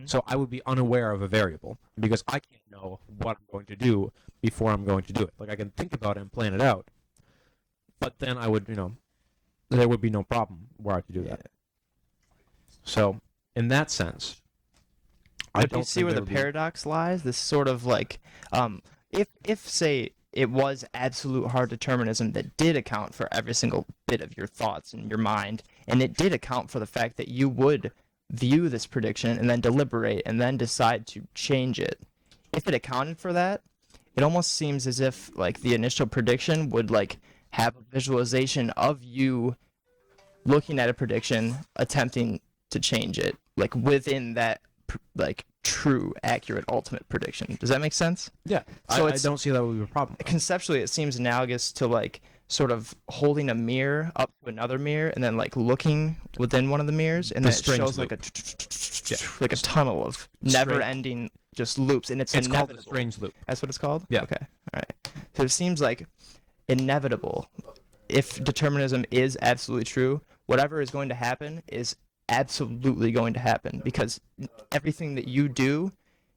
So I would be unaware of a variable because I can't know what I'm going to do before I'm going to do it. Like, I can think about it and plan it out, but then I would, there would be no problem were I to do that. So, in that sense, I But do don't you see think where there the would be- paradox lies? This sort of like, if say it was absolute hard determinism that did account for every single bit of your thoughts and your mind, and it did account for the fact that you would view this prediction and then deliberate and then decide to change it. If it accounted for that, it almost seems as if like the initial prediction would like have a visualization of you looking at a prediction, attempting to change it, like within that like true, accurate, ultimate prediction. Does that make sense? Yeah, So I don't see that would be a problem. Conceptually, it seems analogous to like sort of holding a mirror up to another mirror and then like looking within one of the mirrors, and The then it strange shows loop. like a tunnel of never-ending just loops, and it's It's called inevitable. a strange loop. That's what it's called? Yeah. Okay. All right. So it seems like inevitable. If determinism is absolutely true, whatever is going to happen is absolutely going to happen, because everything that you do,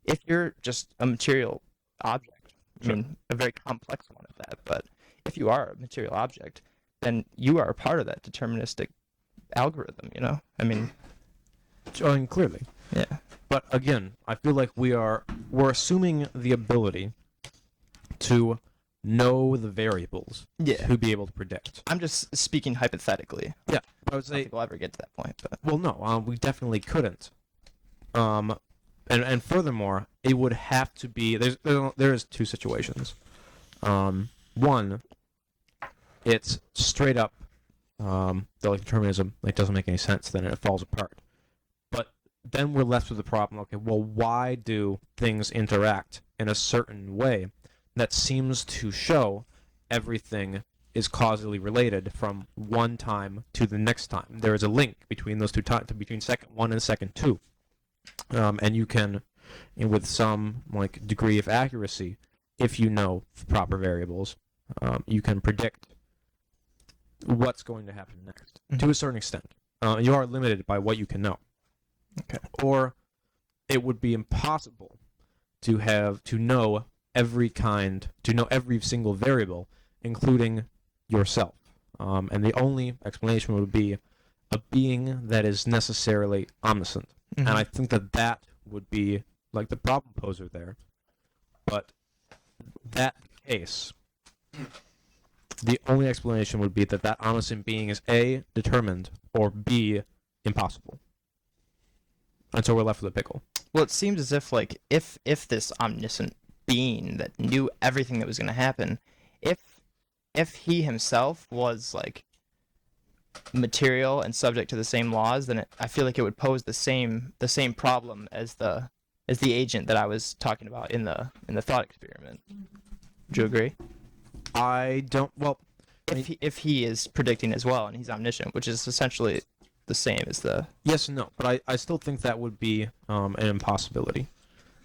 if you're just a material object, I mean, a very complex one at that, but if you are a material object, then you are a part of that deterministic algorithm, I mean, Clearly. yeah. But again, I feel like we're assuming the ability to know the variables Yeah. to be able to predict. I'm just speaking hypothetically. Yeah, I would I don't say. think we'll ever get to that point, but Well, no, we definitely couldn't. And furthermore, it would have to be. There's two situations. One, it's straight up. The determinism doesn't make any sense. Then it falls apart. But then we're left with the problem. Okay, well, why do things interact in a certain way that seems to show everything is causally related from one time to the next time? There is a link between those two times, between second one and second two, and you can, with some degree of accuracy, if you know proper variables, you can predict what's going to happen next to a certain extent. You are limited by what you can know. Okay. Or it would be impossible to know every single variable, including yourself. And the only explanation would be a being that is necessarily omniscient. Mhm. And I think that would be like the problem poser there. But that case, the only explanation would be that omniscient being is A, determined, or B, impossible. And so we're left with a pickle. Well, it seems as if like if this omniscient being that knew everything that was going to happen, if he himself was like material and subject to the same laws, then I feel like it would pose the same problem as the agent that I was talking about in the thought experiment. Would you agree? I don't. Well, If he is predicting as well and he's omniscient, which is essentially the same as the yes and no, but I still think that would be an impossibility.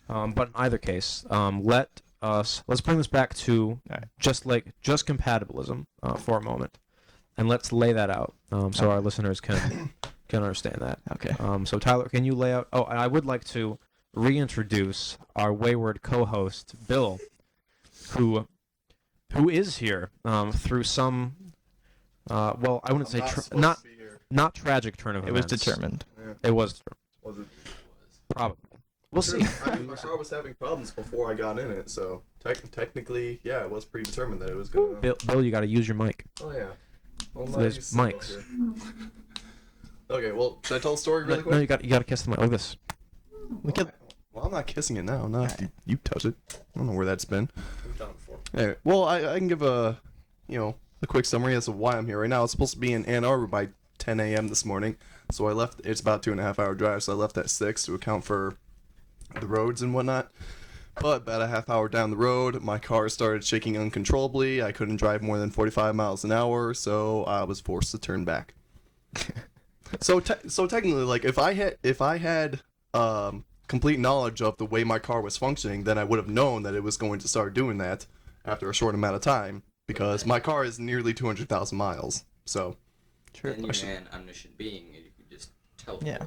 But in either case, let's bring this back to Alright. just compatibilism for a moment, and let's lay that out so our listeners can understand that. Okay. So Tyler, can you lay out? Oh, and I would like to reintroduce our wayward co-host Bill, who is here through some. Well, I wouldn't say not tragic turn of It was events. determined. It was Was it? probably. We'll see. I mean, my car was having problems before I got in it, so technically, yeah, it was predetermined that it was gonna. Bill, you got to use your mic. Oh yeah. Well, There's mics. Okay, well, should I tell a story really quick? No, you got to kiss the mic like this. Well, I'm not kissing it now. No, you touch it. I don't know where that's been. We've done it before. Anyway, well, I can give a quick summary as to why I'm here right now. I was supposed to be in Ann Arbor by 10 a.m. this morning, so I left. It's about 2.5 hour drive, so I left at 6 to account for the roads and whatnot. But about a half hour down the road, my car started shaking uncontrollably. I couldn't drive more than 45 miles an hour, so I was forced to turn back. So technically, like if I had complete knowledge of the way my car was functioning, then I would have known that it was going to start doing that after a short amount of time, because my car is nearly 200,000 miles. So And you're an omniscient being, and you can just teleport. Yeah.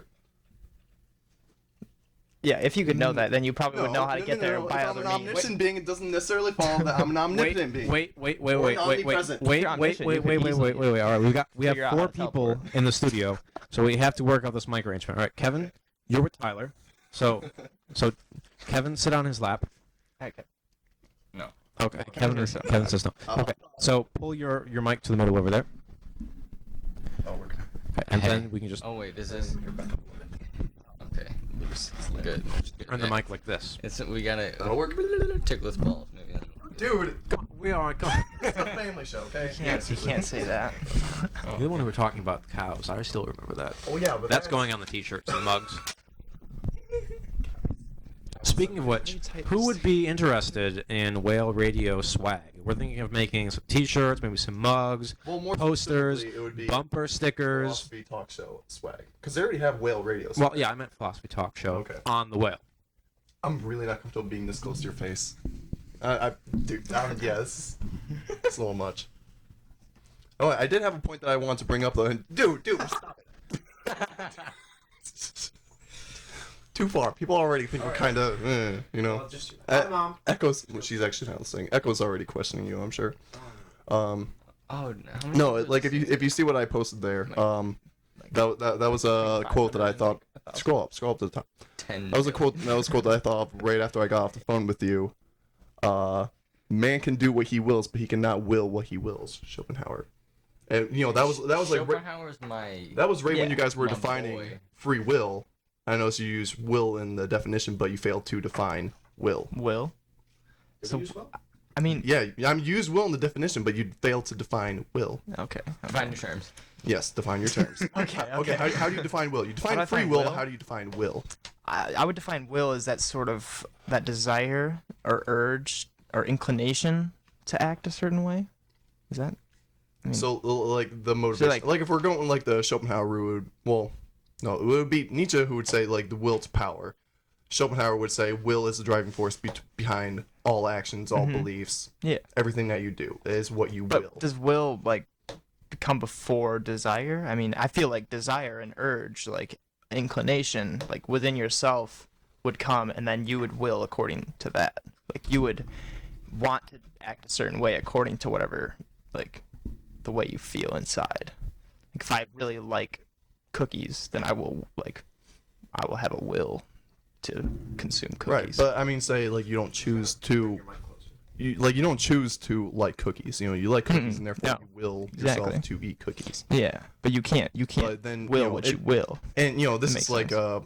Yeah, if you could know that, then you probably would know how to no, get there no. by If other I'm an means. omniscient being, it doesn't necessarily follow that I'm an omnipotent being. Wait. Or an omnipresent. Wait. All right, We have figure out how 4 to people teleport. in the studio, so we have to work out this mic arrangement. All right, Kevin, you're with Tyler. So Kevin, sit on his lap. Okay. No. Okay. Kevin says no. Okay. So pull your mic to the middle over there. Oh, we're good. Okay, and then we can just Oh wait, this is. Okay. Good. turn the mic like this. We gotta That'll work. tickless balls. Maybe. Dude, We are. it's a family show, okay? You can't say that. You're the one who were talking about cows. I still remember that. Oh yeah, but That's going on the t-shirts and mugs. Speaking of which, who would be interested in whale radio swag? We're thinking of making some t-shirts, maybe some mugs, Well, more posters, specifically, it would be bumper stickers. philosophy talk show swag. Because they already have whale radio swag. Well, yeah, I meant philosophy talk show Okay. on the whale. I'm really not comfortable being this close to your face. Dude, yeah, it's a little much. Oh, I did have a point that I wanted to bring up though. And dude, stop it. Too far. People already think we're kind of, you know. Hi, Mom. Echoes. Well, she's actually not listening. Echo's already questioning you, I'm sure. Oh No, like if you see what I posted there, that was a quote that I thought. Scroll up to the top. 10. That was a quote that I thought of right after I got off the phone with you. Man can do what he wills, but he cannot will what he wills. Schopenhauer. And you know that was like Schopenhauer's my. that was right when Yeah, you guys were my defining boy. free will. I noticed you use will in the definition, but you failed to define will. Will. So, I mean, Yeah, I'm use will in the definition, but you failed to define will. okay. Find your terms. Yes, define your terms. Okay. How do you define will? You define I free define will. will? How do you define will? I would define will as that sort of that desire or urge or inclination to act a certain way. Is that? So like the motivation. Like if we're going like the Schopenhauer route, no, it would be Nietzsche who would say like the will to power. Schopenhauer would say will is the driving force behind all actions, all beliefs, Yeah. everything that you do is what you will. But does will like come before desire? I mean, I feel like desire and urge, like inclination, like within yourself would come, and then you would will according to that. Like you would want to act a certain way according to whatever, like the way you feel inside. Like if I really like cookies, then I will have a will to consume Right, cookies. but I mean, say like you don't choose to, you don't choose to like cookies. You know, you like cookies, and therefore No. you will Exactly. yourself to eat cookies. Yeah, but you can't But then will you know, what you will. And you know, this Makes is like sense.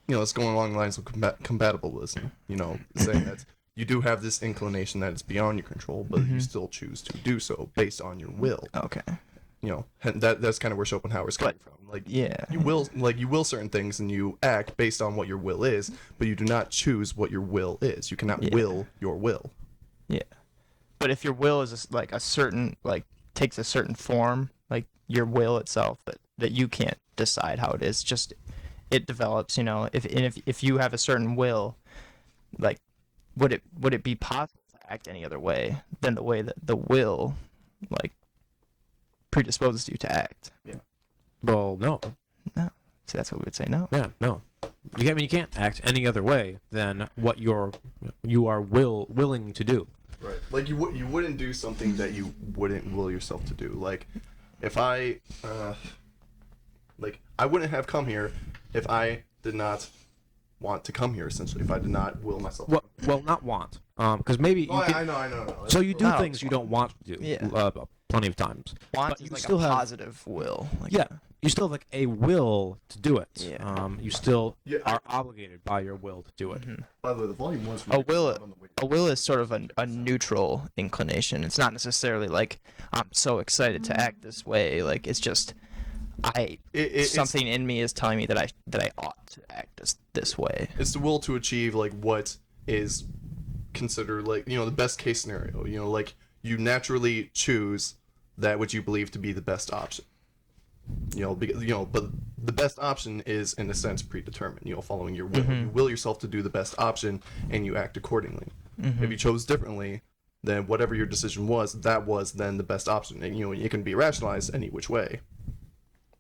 it's going along the lines of compatibilism. You know, saying that you do have this inclination that is beyond your control, but you still choose to do so based on your will. Okay. You know, and that's kind of where Schopenhauer's coming from. Like, Yeah. you will certain things and you act based on what your will is, but you do not choose what your will is. You cannot Yeah. will your will. Yeah. But if your will is like a certain takes a certain form, like your will itself that you can't decide how it is, just it develops, you know. If you have a certain will, like would it be possible to act any other way than the way that the will like predisposes you to act? Well, no. No. So that's what we would say no. Yeah, no. You can't act any other way than what you are willing to do. Right. Like you wouldn't do something that you wouldn't will yourself to do. Like if I I wouldn't have come here if I did not want to come here. Essentially, if I did not will myself. Well, not want. Because maybe you I can, know. so you do No. things you don't want to do. Yeah. Plenty of times. Want But is you like still a have- positive will. Like, Yeah, you still have like a will to do it. Yeah. You still Yeah, are obligated by your will to do it. By the way, the volume was A will, loud on the way. a will is sort of a neutral inclination. It's not necessarily like I'm so excited to act this way. Like it's just It's something in me is telling me that I ought to act this way. It's the will to achieve like what is considered like the best case scenario. You know, like you naturally choose that which you believe to be the best option. But the best option is in a sense predetermined. Following your will, you will yourself to do the best option, and you act accordingly. If you chose differently, then whatever your decision was, that was then the best option. And it can be rationalized any which way,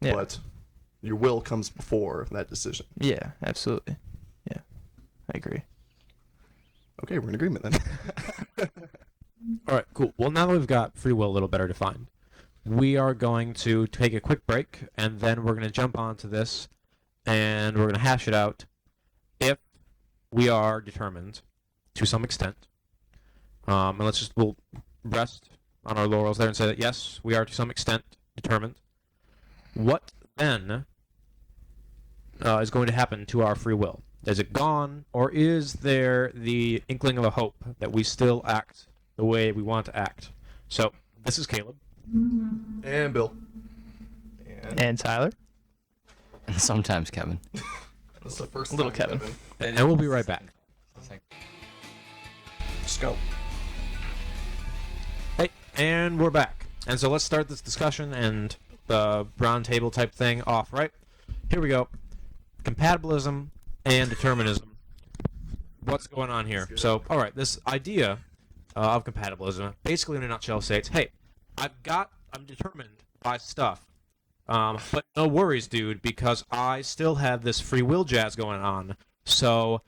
Yeah. but your will comes before that decision. Yeah, absolutely. Yeah. agree. Okay, we're in agreement then. All right, cool. Well, now that we've got free will a little better defined, we are going to take a quick break, and then we're going to jump onto this, and we're going to hash it out if we are determined to some extent. And we'll rest on our laurels there and say that, yes, we are to some extent determined. What then is going to happen to our free will? Is it gone, or is there the inkling of a hope that we still act the way we want to act? So, this is Caleb. And Bill. And Tyler. And sometimes Kevin. That's the first Little time, Kevin. And we'll be right back. Let's go. Hey, and we're back. And so let's start this discussion and the round table type thing off, right? Here we go. Compatibilism and determinism. What's going on here? So, all right, this idea of compatibilism, basically in a nutshell, states, hey, I'm determined by stuff, but no worries, dude, because I still have this free will jazz going on. So,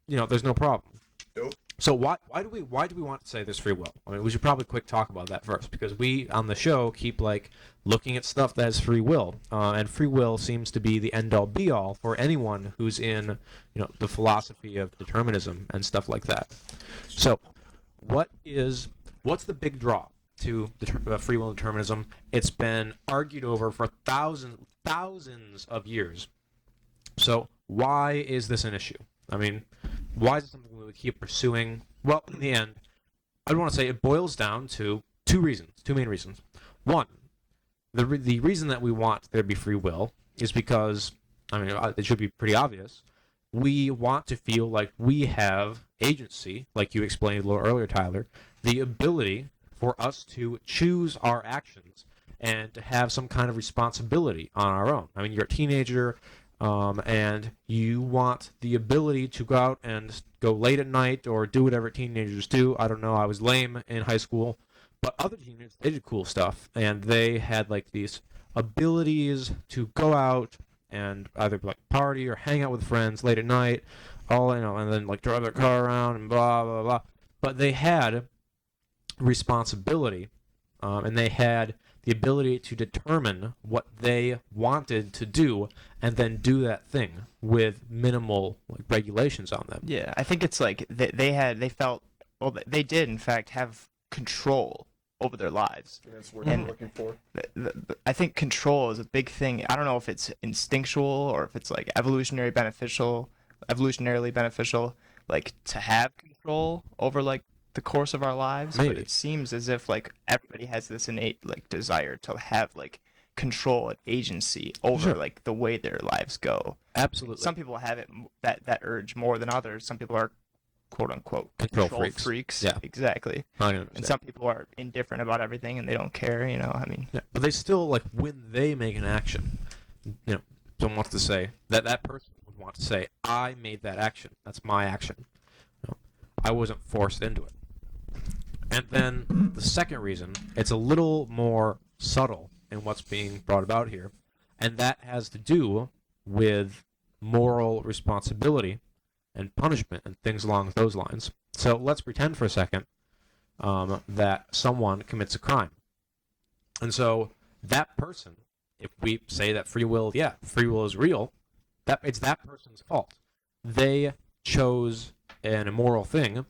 there's no problem. Nope. So why do we want to say there's free will? I mean, we should probably quick talk about that first, because we on the show keep looking at stuff that has free will, and free will seems to be the end all be all for anyone who's in the philosophy of determinism and stuff like that. So what's the big draw to free will determinism? It's been argued over for thousands of years. So why is this an issue? I mean, why is it something we would keep pursuing? Well, in the end, I'd want to say it boils down to two main reasons. One, the reason that we want there to be free will is because, I mean, it should be pretty obvious, we want to feel like we have agency, like you explained a little earlier, Tyler, the ability for us to choose our actions and to have some kind of responsibility on our own. I mean, you're a teenager, and you want the ability to go out and go late at night or do whatever teenagers do. I don't know, I was lame in high school, but other teenagers, they did cool stuff, and they had these abilities to go out and either party or hang out with friends late at night, and then drive their car around and blah blah blah. But they had responsibility, and they had the ability to determine what they wanted to do and then do that thing with minimal regulations on them. Yeah, I think it's they did in fact have control over their lives. That's what And- I'm looking for. I think control is a big thing. I don't know if it's instinctual or if it's evolutionarily beneficial, to have control over the course of our lives. Maybe. But it seems as if everybody has this innate desire to have control and agency over Sure. the way their lives go. Absolutely. Some people have it that urge more than others. Some people are quote unquote Control freaks. freaks. Yeah. Exactly. I And understand. some people are indifferent about everything and they don't care. I mean. Yeah, but they still when they make an action, someone wants to say that person would want to say, I made that action. That's my action. I wasn't forced into it. And then the second reason, it's a little more subtle in what's being brought about here, and that has to do with moral responsibility and punishment and things along those lines. So let's pretend for a second that someone commits a crime. And so that person, if we say that free will is real, it's that person's fault. They chose an immoral thing,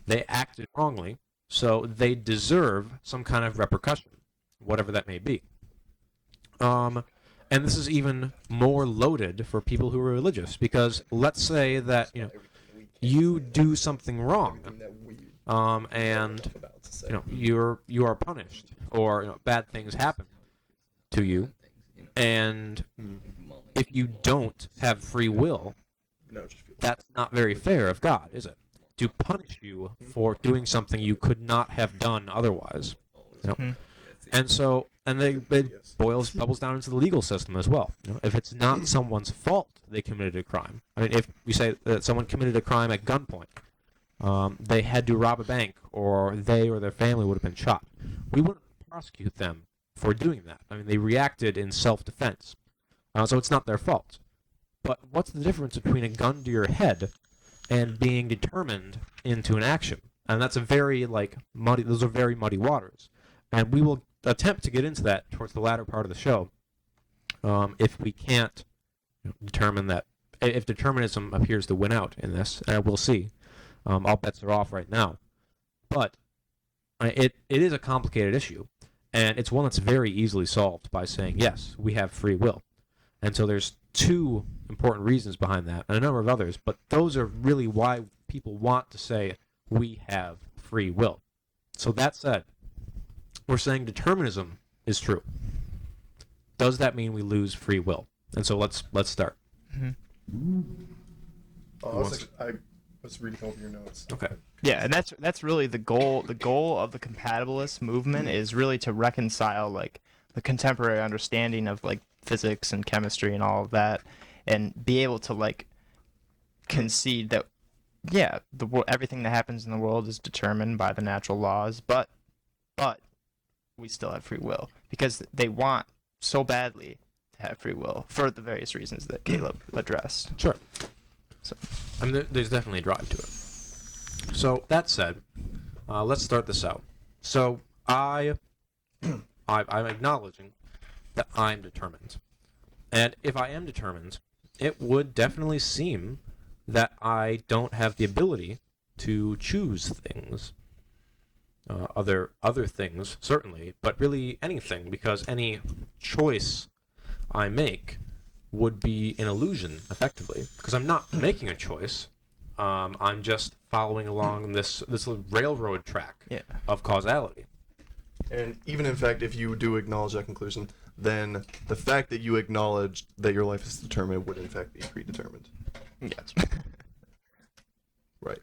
they acted wrongly, so they deserve some kind of repercussion, whatever that may be. And this is even more loaded for people who are religious, because let's say that you do something wrong, and you are punished, or bad things happen to you, and if you don't have free will, that's not very fair of God, is it? To punish you for doing something you could not have done otherwise. And so, it bubbles down into the legal system as well. If it's not someone's fault they committed a crime. I mean, if we say that someone committed a crime at gunpoint, they had to rob a bank, or they or their family would have been shot, we wouldn't prosecute them for doing that. I mean, they reacted in self-defense. So it's not their fault. But what's the difference between a gun to your head and being determined into an action. And that's a very muddy. Those are very muddy waters, and we will attempt to get into that towards the latter part of the show. If we can't determine that, if determinism appears to win out in this, and we'll see. All bets are off right now, but it is a complicated issue, and it's one that's very easily solved by saying yes, we have free will. And so there's two important reasons behind that, and a number of others, but those are really why people want to say we have free will. So that said, we're saying determinism is true. Does that mean we lose free will? And so let's start. I was reading over your notes. Okay. Yeah, and that's really the goal. The goal of the compatibilist movement is really to reconcile like the contemporary understanding of like physics and chemistry and all of that, and be able to like concede that everything that happens in the world is determined by the natural laws, but we still have free will because they want so badly to have free will for the various reasons that Caleb addressed. Sure. So, I mean, there's definitely a drive to it. So that said, let's start this out. So I'm acknowledging that I'm determined, and if I am determined, it would definitely seem that I don't have the ability to choose things. Other things, certainly, but really anything, because any choice I make would be an illusion, effectively, because I'm not making a choice. I'm just following along this railroad track of causality. And even in fact, if you do acknowledge that conclusion, then the fact that you acknowledge that your life is determined would in fact be predetermined. yes. Right.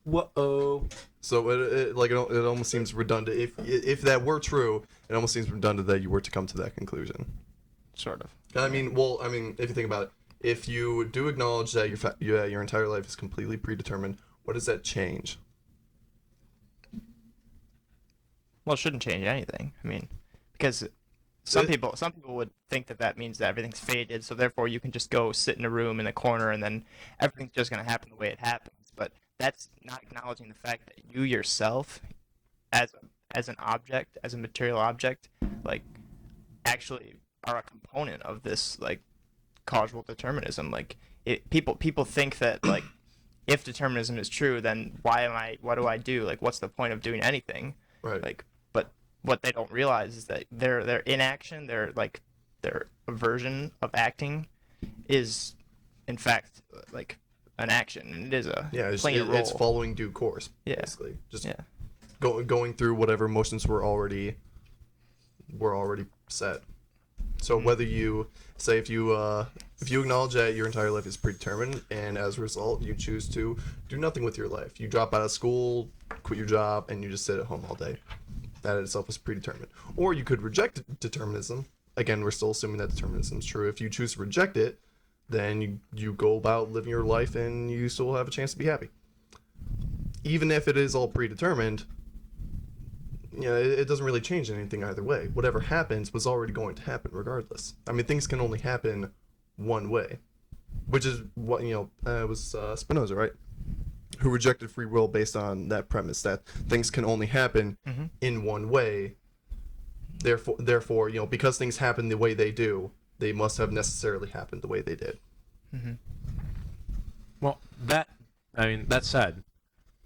Whoa. So it almost seems redundant. If that were true, it almost seems redundant that you were to come to that conclusion. Sort of. I mean, if you think about it, if you do acknowledge that your entire life is completely predetermined, what does that change? Well, it shouldn't change anything. I mean, because some people would think that means that everything's fated, so therefore you can just go sit in a room in a corner and then everything's just going to happen the way it happens. But that's not acknowledging the fact that you yourself, as an object, as a material object, like actually are a component of this like causal determinism. Like people think that like if determinism is true, then what do I do? Like what's the point of doing anything? Right. Like, but what they don't realize is that their inaction, their aversion of acting, is in fact like an action, and it is playing a role. It's following due course, basically. Just going through whatever motions were already set. So whether you say if you acknowledge that your entire life is predetermined, and as a result you choose to do nothing with your life, you drop out of school, quit your job, and you just sit at home all day, that in itself is predetermined. Or you could reject determinism. Again, we're still assuming that determinism is true. If you choose to reject it, then you go about living your life and you still have a chance to be happy. Even if it is all predetermined, it doesn't really change anything either way. Whatever happens was already going to happen regardless. I mean, things can only happen one way, which is what, it was Spinoza, right? Who rejected free will based on that premise that things can only happen in one way. Therefore, because things happen the way they do, they must have necessarily happened the way they did. Mm-hmm. Well, that said,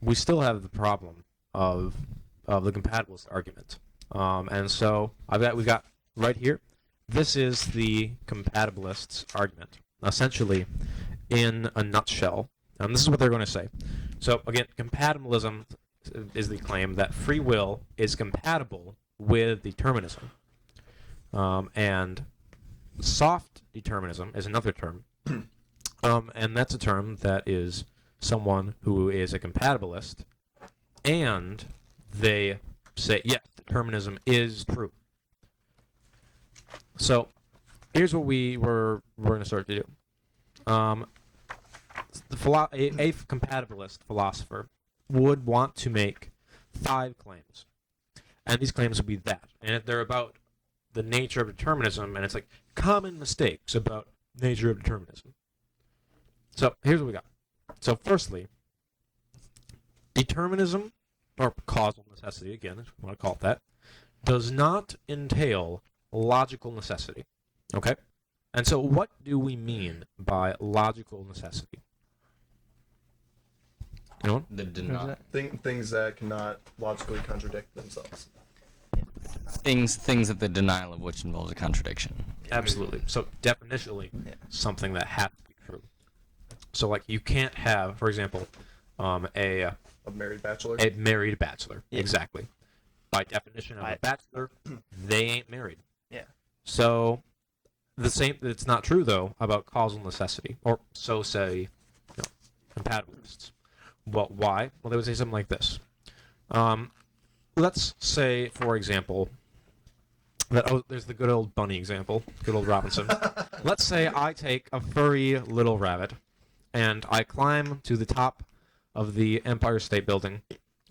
we still have the problem of the compatibilist argument, and so we've got right here. This is the compatibilist's argument, essentially, in a nutshell. This is what they're going to say. So again, compatibilism is the claim that free will is compatible with determinism, and soft determinism is another term, and that's a term that is someone who is a compatibilist, and they say, yes, determinism is true. So here's what we're going to start to do. A compatibilist philosopher would want to make 5 claims, and these claims would be that, and they're about the nature of determinism, and it's like common mistakes about nature of determinism. So here's what we got. So firstly, determinism, or causal necessity, again, if you want to call it that, does not entail logical necessity. Okay? And so what do we mean by logical necessity? Anyone? The What is deny that? Things that cannot logically contradict themselves. things that the denial of which involves a contradiction. Absolutely. So definitionally, Yeah. something that has to be true. So like you can't have, for example, a A married bachelor. married bachelor. Yeah. Exactly. By definition of a bachelor, they ain't married. Yeah. So the same. It's not true though about causal necessity, or so say, compatibilists. Well, why? Well, they would say something like this. Let's say, for example, that there's the good old bunny example, good old Robinson. Let's say I take a furry little rabbit, and I climb to the top of the Empire State Building,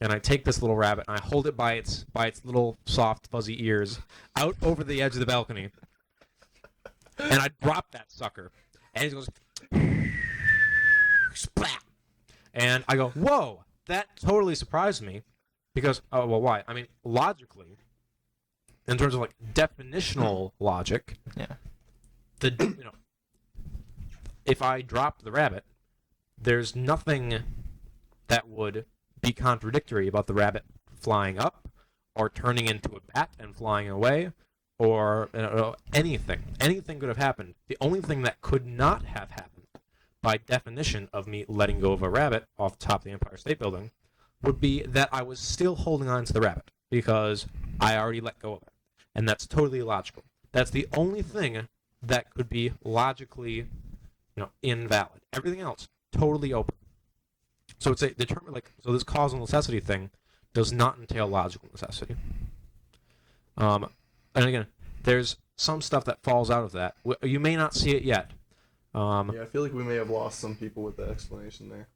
and I take this little rabbit and I hold it by its little soft fuzzy ears out over the edge of the balcony, and I drop that sucker, and it goes splat, and I go, whoa, that totally surprised me, because oh well, why? I mean, logically, in terms of like definitional logic, Yeah. If I drop the rabbit, there's nothing that would be contradictory about the rabbit flying up, or turning into a bat and flying away, or anything. Anything could have happened. The only thing that could not have happened, by definition of me letting go of a rabbit off the top of the Empire State Building, would be that I was still holding on to the rabbit, because I already let go of it. And that's totally illogical. That's the only thing that could be logically, invalid. Everything else, totally open. So it's so this causal necessity thing does not entail logical necessity. And again, there's some stuff that falls out of that. You may not see it yet. Yeah, I feel like we may have lost some people with that explanation there.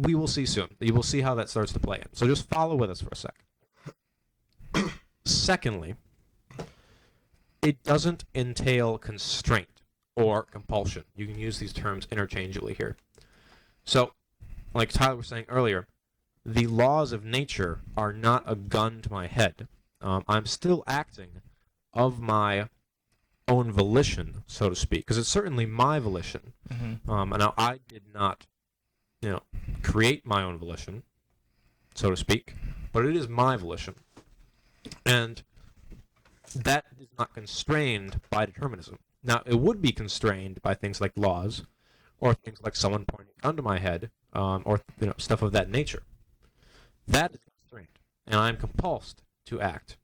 We will see soon. You will see how that starts to play in. So just follow with us for a sec. Secondly, it doesn't entail constraint or compulsion. You can use these terms interchangeably here. So, like Tyler was saying earlier, the laws of nature are not a gun to my head. I'm still acting of my own volition, so to speak, because it's certainly my volition. Mm-hmm. And now I did not, create my own volition, so to speak, but it is my volition. And that is not constrained by determinism. Now, it would be constrained by things like laws, or things like someone pointing a gun to my head, or stuff of that nature. That is constrained, and I'm compulsed to act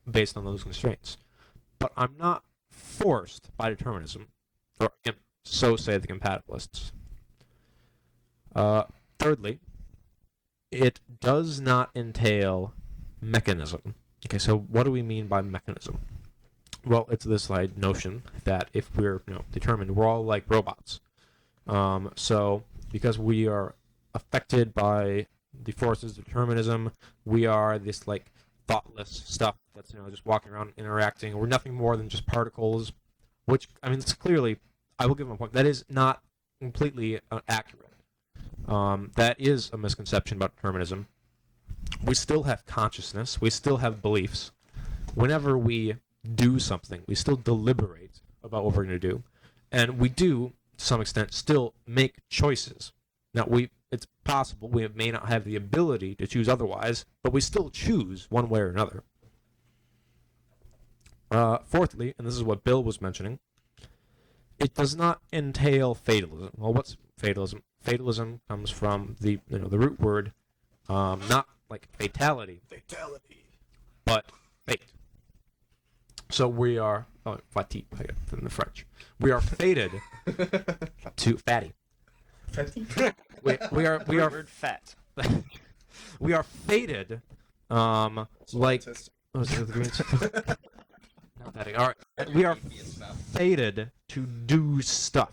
based on those constraints. But I'm not forced by determinism, or so say the compatibilists. Thirdly, it does not entail mechanism. Okay, so what do we mean by mechanism? Well, it's this notion that if we're determined, we're all like robots. So because we are affected by the forces of determinism, we are this thoughtless stuff that's just walking around interacting. We're nothing more than just particles, which it's clearly, I will give them a point, that is not completely accurate. That is a misconception about determinism. We still have consciousness. We still have beliefs. Whenever we do something, we still deliberate about what we're going to do. And we do, to some extent, still make choices. Now, it's possible we may not have the ability to choose otherwise, but we still choose one way or another. Fourthly, and this is what Bill was mentioning, it does not entail fatalism. Well, what's fatalism? Fatalism comes from the root word, not like fatality, but fate. So we are fati from the French. We are fated to fatty. We are Word fat. we are fated like not fatty. All right, we are fated to do stuff.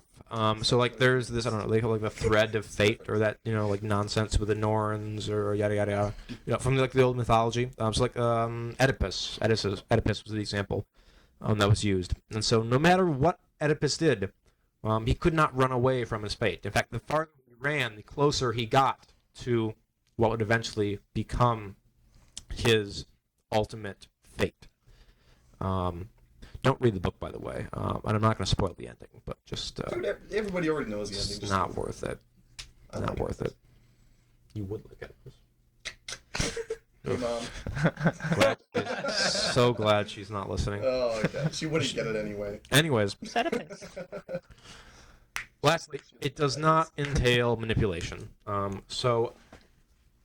So there's this, I don't know, they call it the thread of fate, or that nonsense with the Norns, or yada yada yada, from the old mythology. So Oedipus was the example that was used. And so no matter what Oedipus did, He could not run away from his fate. In fact, the farther he ran, the closer he got to what would eventually become his ultimate fate. Don't read the book, by the way, and I'm not going to spoil the ending, but just Dude, everybody already knows the ending. it's Just not worth it. I Not like worth it. You would look at this. Hey, Mom. So glad she's not listening. Oh, okay. She wouldn't get it anyway. Anyways, Set a pace. lastly, it does not entail manipulation. So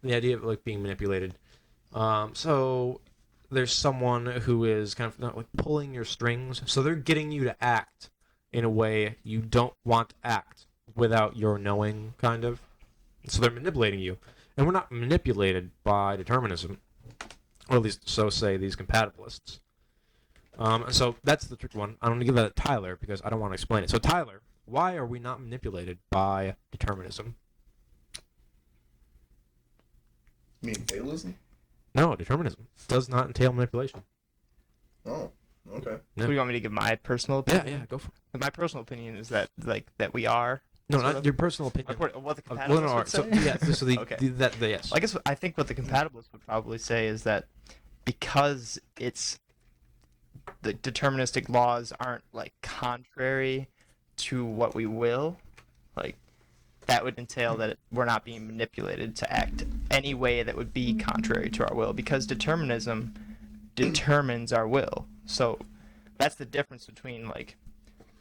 the idea of like being manipulated. So there's someone who is kind of not like pulling your strings. So they're getting you to act in a way you don't want to act without your knowing, kind of. So they're manipulating you. And we're not manipulated by determinism, or at least so say these compatibilists. So that's the tricky one. I'm going to give that to Tyler because I don't want to explain it. So Tyler, why are we not manipulated by determinism? You mean fatalism? No, determinism does not entail manipulation. Oh, okay. Yeah. Do you want me to give my personal Yeah, opinion? yeah, go for it. My personal opinion is that that we are. No, sort not of- your personal opinion. What the Well, compatibilists no, would so say? yeah, so the, Okay. yes. I think what the compatibilists would probably say is that because it's the deterministic laws aren't like contrary to what we will, like that would entail that we're not being manipulated to act any way that would be contrary to our will because determinism determines our will. So that's the difference between like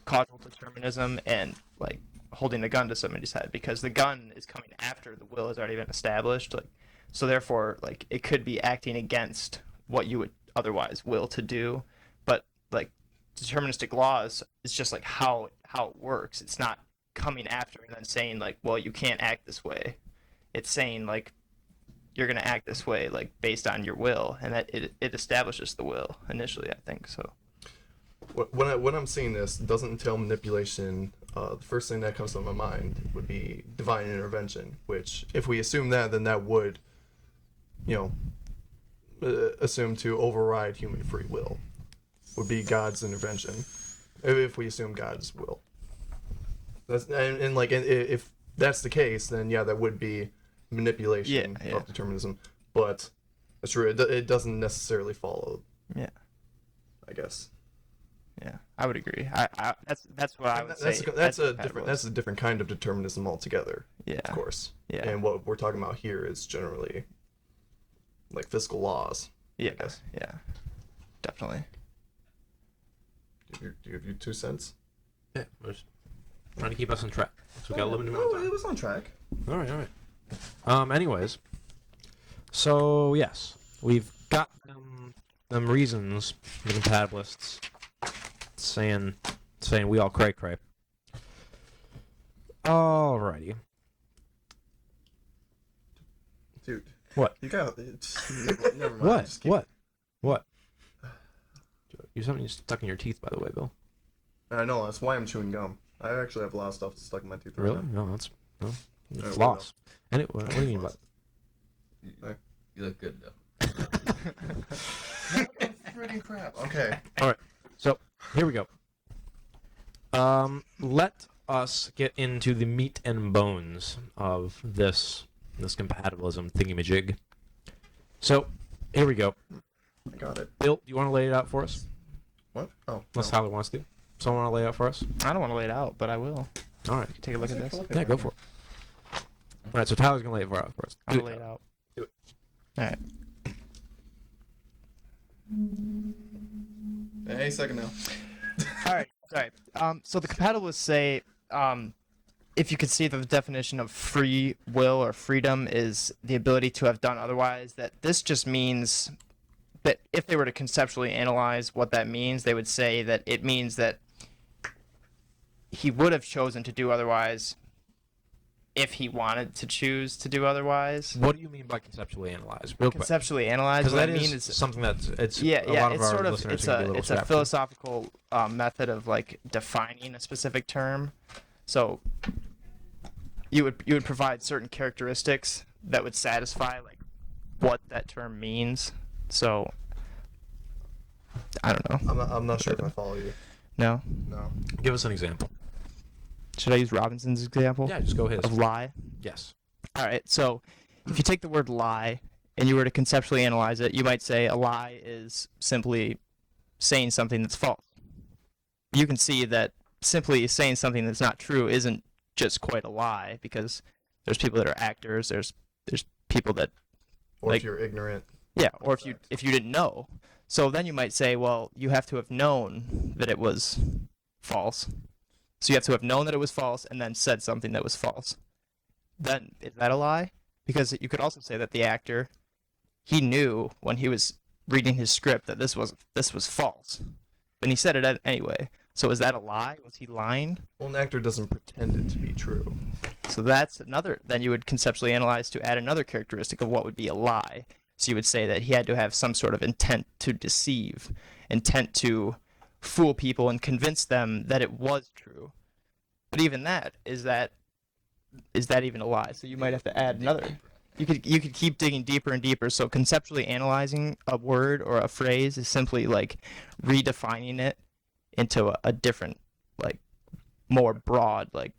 causal determinism and like holding a gun to somebody's head because the gun is coming after the will has already been established, like so therefore like it could be acting against what you would otherwise will to do, but like deterministic laws is just like how it works. It's not coming after and then saying like, well, you can't act this way. It's saying like you're gonna act this way like based on your will, and that it establishes the will initially, I think so. When I'm seeing this, it doesn't entail manipulation. The first thing that comes to my mind would be divine intervention, which, if we assume that, then that would, assume to override human free will. Would be God's intervention, if we assume God's will. That's and if that's the case, then yeah, that would be manipulation Yeah. of determinism. But that's true. It doesn't necessarily follow. Yeah. I guess. Yeah, I would agree. That's what I would say. That's a different kind of determinism altogether. Yeah. Of course. Yeah. And what we're talking about here is generally like physical laws. Yeah. guess. Yeah. Definitely. Do you have your 2 cents? Yeah, we're just trying to keep us on track. So we got a limited amount of time. It was on track. All right. Anyways, so yes, we've got them reasons, the compatibilists, saying we all cray. Alrighty. Dude. What? You got never mind. What? Just keep- What? You have something stuck in your teeth, by the way, Bill. I know, that's why I'm chewing gum. I actually have a lot of stuff stuck in my teeth right Really? now. No, that's Alright, floss. Anyway, what do you mean by You look good though. Friggin' crap. Okay. So here we go. Let us get into the meat and bones of this compatibilism thingamajig. So here we go. I got it. Bill, do you want to lay it out for us? What? Oh. Unless no. Tyler wants to. Someone want to lay it out for us? I don't want to lay it out, but I will. All right. Take a look at this. Yeah, go for it. All right, so Tyler's gonna lay it out for us. I'll lay it out. Do it. All right. Hey, second now. All right. Sorry. So the compatibilists say, if you could see that the definition of free will or freedom is the ability to have done otherwise, that this just means that if they were to conceptually analyze what that means, they would say that it means that he would have chosen to do otherwise if he wanted to choose to do otherwise. What do you mean by conceptually analyze? Real quick. Conceptually analyze, Because what that I mean is is something that's it's yeah, a lot of it's our sort of listeners it's are gonna be a little it's a skeptical. philosophical method of like defining a specific term. So you would provide certain characteristics that would satisfy like what that term means. So I don't know. I'm not sure if I follow you. No. No. Give us an example. Should I use Robinson's example Yeah, just go his. of lie? Yes. All right, so if you take the word lie and you were to conceptually analyze it, you might say a lie is simply saying something that's false. You can see that simply saying something that's not true isn't just quite a lie, because there's people that are actors, there's people that, Or like- if you're ignorant. yeah, or if you didn't know. So then you might say, well, you have to have known that it was false. So you have to have known that it was false and then said something that was false. Then is that a lie? Because you could also say that the actor, he knew when he was reading his script that this was false, but he said it anyway. So is that a lie? Was he lying? Well, an actor doesn't pretend it to be true. So that's another. Then you would conceptually analyze to add another characteristic of what would be a lie. So you would say that he had to have some sort of intent to deceive, intent to fool people and convince them that it was true. But even that is that even a lie? So you might have to add another. You could keep digging deeper and deeper. So conceptually analyzing a word or a phrase is simply like redefining it into a different, like, more broad, like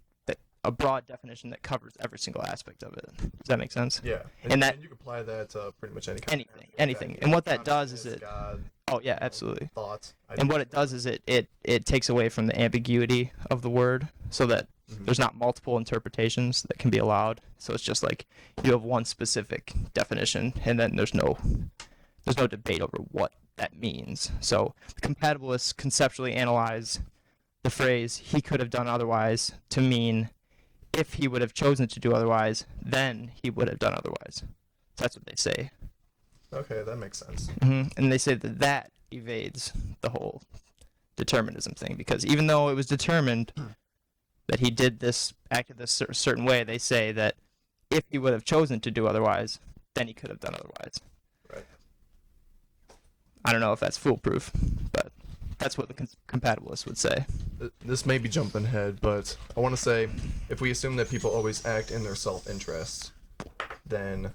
a broad definition that covers every single aspect of it. Does that make sense? Yeah. And that- and you can apply that to pretty much any kind of Anything. exactly. And what that does is Consciousness, God, Oh yeah, absolutely. thoughts. And what it does is it takes away from the ambiguity of the word, so that Mhm. there's not multiple interpretations that can be allowed. So it's just like you have one specific definition, and then there's no debate over what that means. So the compatibilists conceptually analyze the phrase "he could have done otherwise" to mean if he would have chosen to do otherwise, then he would have done otherwise. So that's what they say. Okay, that makes sense. And they say that evades the whole determinism thing, because even though it was determined that he acted this certain way, they say that if he would have chosen to do otherwise, then he could have done otherwise. Right. I don't know if that's foolproof, but that's what the compatibilists would say. This may be jumping ahead, but I want to say, if we assume that people always act in their self-interest, then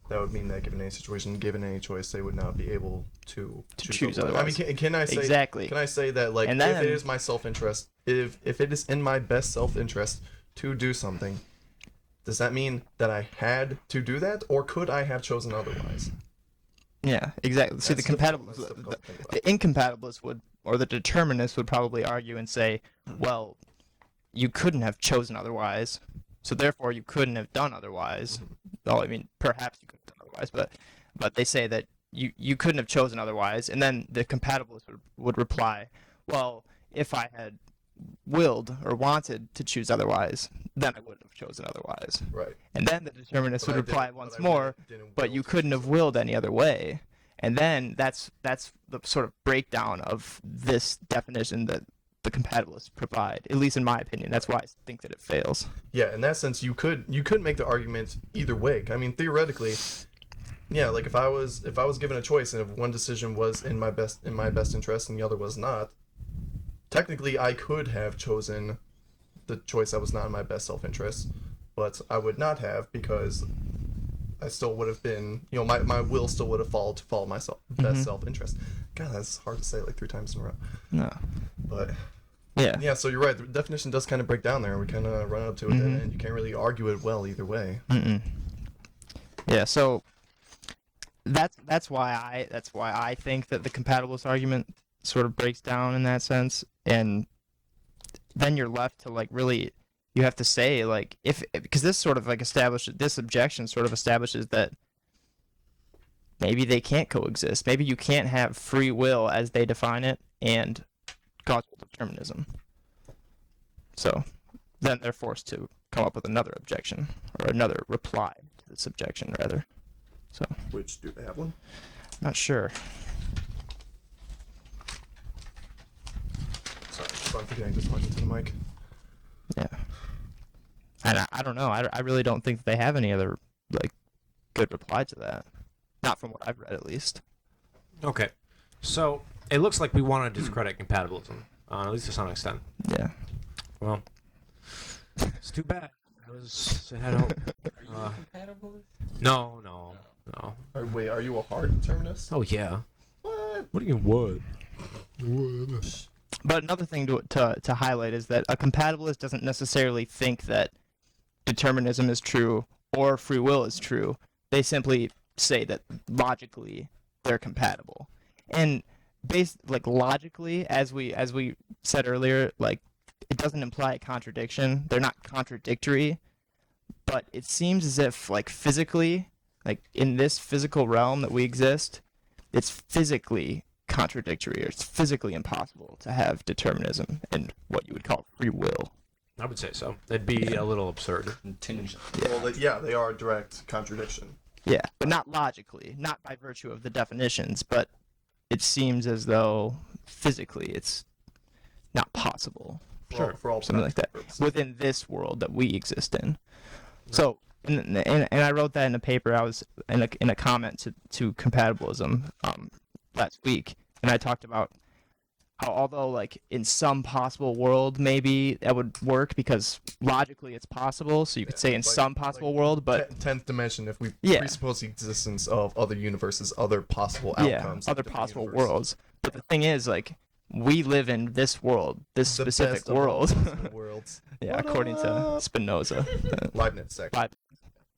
that would mean that given any situation, given any choice, they would not be able to choose otherwise. I mean, otherwise. can I say Exactly. Can I say that, like, And if then- it is my self-interest, if it is in my best self-interest to do something, does that mean that I had to do that, or could I have chosen otherwise? Yeah, exactly. See, That's the difficult- compatibilists, that's difficult to think about. the incompatibilists would, or the determinists would probably argue and say, well, you couldn't have chosen otherwise, so therefore you couldn't have done otherwise. Well, I mean, perhaps you could have done otherwise, but they say that you couldn't have chosen otherwise, and then the compatibilists would reply, well, if I had willed or wanted to choose otherwise, then I would have chosen otherwise. Right. And then the determinists But I would reply didn't- once but I more, really didn't but will you to couldn't choose have willed any other way. And then that's the sort of breakdown of this definition that the compatibilists provide, at least in my opinion. That's why I think that it fails. Yeah, in that sense, you could make the argument either way. I mean, theoretically, yeah, like if I was given a choice, and if one decision was in my best interest and the other was not, technically I could have chosen the choice that was not in my best self-interest, but I would not have, because I still would have been, my will still would have followed to follow my best self-interest. God, that's hard to say like 3 times in a row. No. But Yeah. yeah, so you're right. The definition does kind of break down there. We kind of run up to it, and you can't really argue it well either way. Yeah. So that's why I think that the compatibilist argument sort of breaks down in that sense, and then you're left to like really, you have to say like, because this sort of like this objection sort of establishes that maybe they can't coexist. Maybe you can't have free will as they define it and causal determinism. So then they're forced to come up with another objection, or another reply to this objection rather. So Which, do they have one? not sure. Sorry, I'm forgetting just talking to the mic. Yeah. And I don't know. I really don't think they have any other like good reply to that. Not from what I've read, at least. Okay. So it looks like we want to discredit compatibilism, at least to some extent. Yeah. Well, it's too bad. I had hope. No. Wait, are you a hard determinist? Oh yeah. What? What do you what? But another thing to highlight is that a compatibilist doesn't necessarily think that determinism is true or free will is true. They simply say that logically they're compatible. And logically, as we said earlier, like it doesn't imply a contradiction. They're not contradictory, but it seems as if like physically, like in this physical realm that we exist, it's physically contradictory, or it's physically impossible to have determinism and what you would call free will. I would say so. It'd be a little absurd. Well, they are a direct contradiction. Yeah, but not logically, not by virtue of the definitions, but it seems as though physically it's not possible. For all Something like that purposes. within this world that we exist in. So, and I wrote that in a paper. I was in a comment to compatibilism last week, and I talked about how although like in some possible world maybe that would work because logically it's possible, so you could say in some possible world, but 10th dimension, if we Yeah. presuppose the existence of other universes, other possible outcomes, yeah, of other the possible universe. worlds. But the thing is, like, we live in this world, this The specific best of all world. possible worlds. Yeah, What according to up? Spinoza. Leibniz, actually.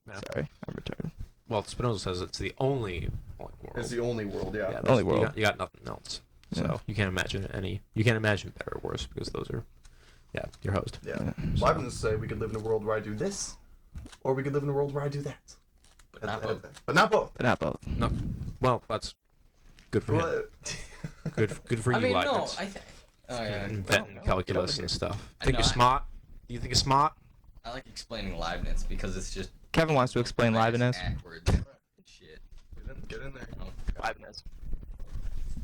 Yeah. Sorry, I'm retarded. Well, Spinoza says it's the only world. It's the only world, yeah. Yeah, only you world. got, you got nothing else. So Yeah. you can't imagine any. You can't imagine better or worse because those are, yeah, your host. Yeah. So- Leibniz say we could live in a world where I do this, or we could live in a world where I do that. But not both. But not both. But not both. No, well, that's good for him. But- Good for I you, mean, no, Leibniz. I think. Oh yeah. Inventing No, calculus get over and stuff. I Think know, you're I- smart? You think you're smart? I like explaining Leibniz because it's just. Kevin wants to explain Leibniz. Backwards. Shit. Get in there. Leibniz.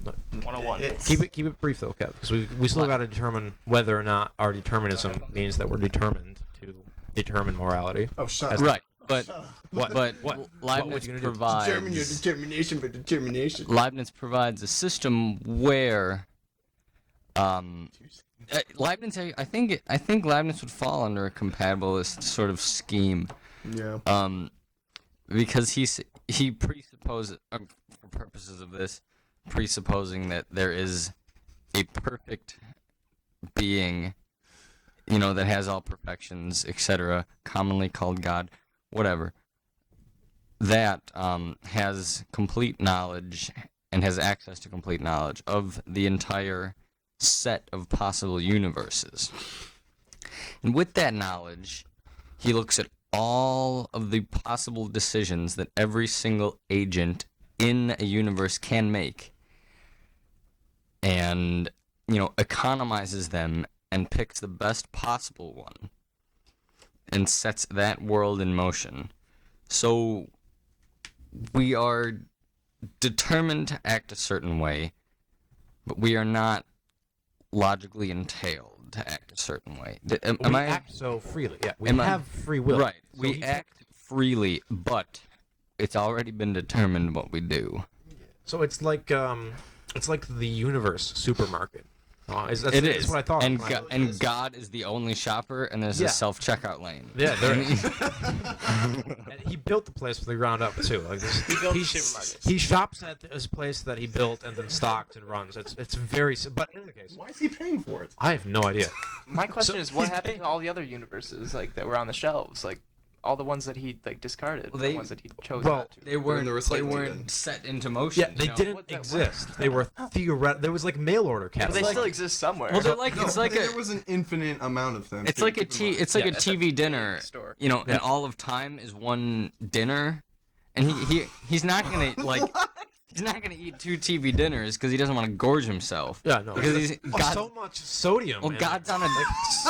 No. 101. It's- Keep it brief though, Kev, because we still got to determine whether or not our determinism means that we're determined to determine morality. Oh, shut As- up. Right, but What? but What? Leibniz What you gonna do? Determine your provides determination for determination. Leibniz provides a system where Leibniz I think Leibniz would fall under a compatibilist sort of scheme. Yeah. Because he presupposes, for purposes of this, presupposing that there is a perfect being, that has all perfections, etc., commonly called God, whatever, that has complete knowledge and has access to complete knowledge of the entire set of possible universes. And with that knowledge, he looks at all of the possible decisions that every single agent in a universe can make and economizes them and picks the best possible one and sets that world in motion. So we are determined to act a certain way, but we are not logically entailed to act a certain way. Am we I act so freely. Yeah, we Am I- have free will. right? So We he act freely, but it's already been determined what we do. So it's like the universe supermarket. That's That's what I thought. And when I- and God is the only shopper, and there's Yeah. a self-checkout lane. Yeah, there is. And he built the place from the ground up too. Like this, he shops at his place that he built and then stocks and runs. It's very. But in any case, Why is he paying for it? I have no idea. My question So- is, what happened to all the other universes like that were on the shelves, like all the ones that he like discarded, Well, the they- ones that he chose well, not to? They weren't. the They recycling weren't bin. set into motion. Yeah, they didn't What the- exist. They were theoretical. There was like mail order But catalogs. they still exist somewhere. Well, they're like it's like there a was an infinite amount of them. it's like a it's TV a dinner. store. And Yeah. all of time is one dinner, and he's not gonna like. He's not gonna eat 2 TV dinners because he doesn't want to gorge himself. Yeah, no. Because he's God's, so much sodium. well, in it. God's on a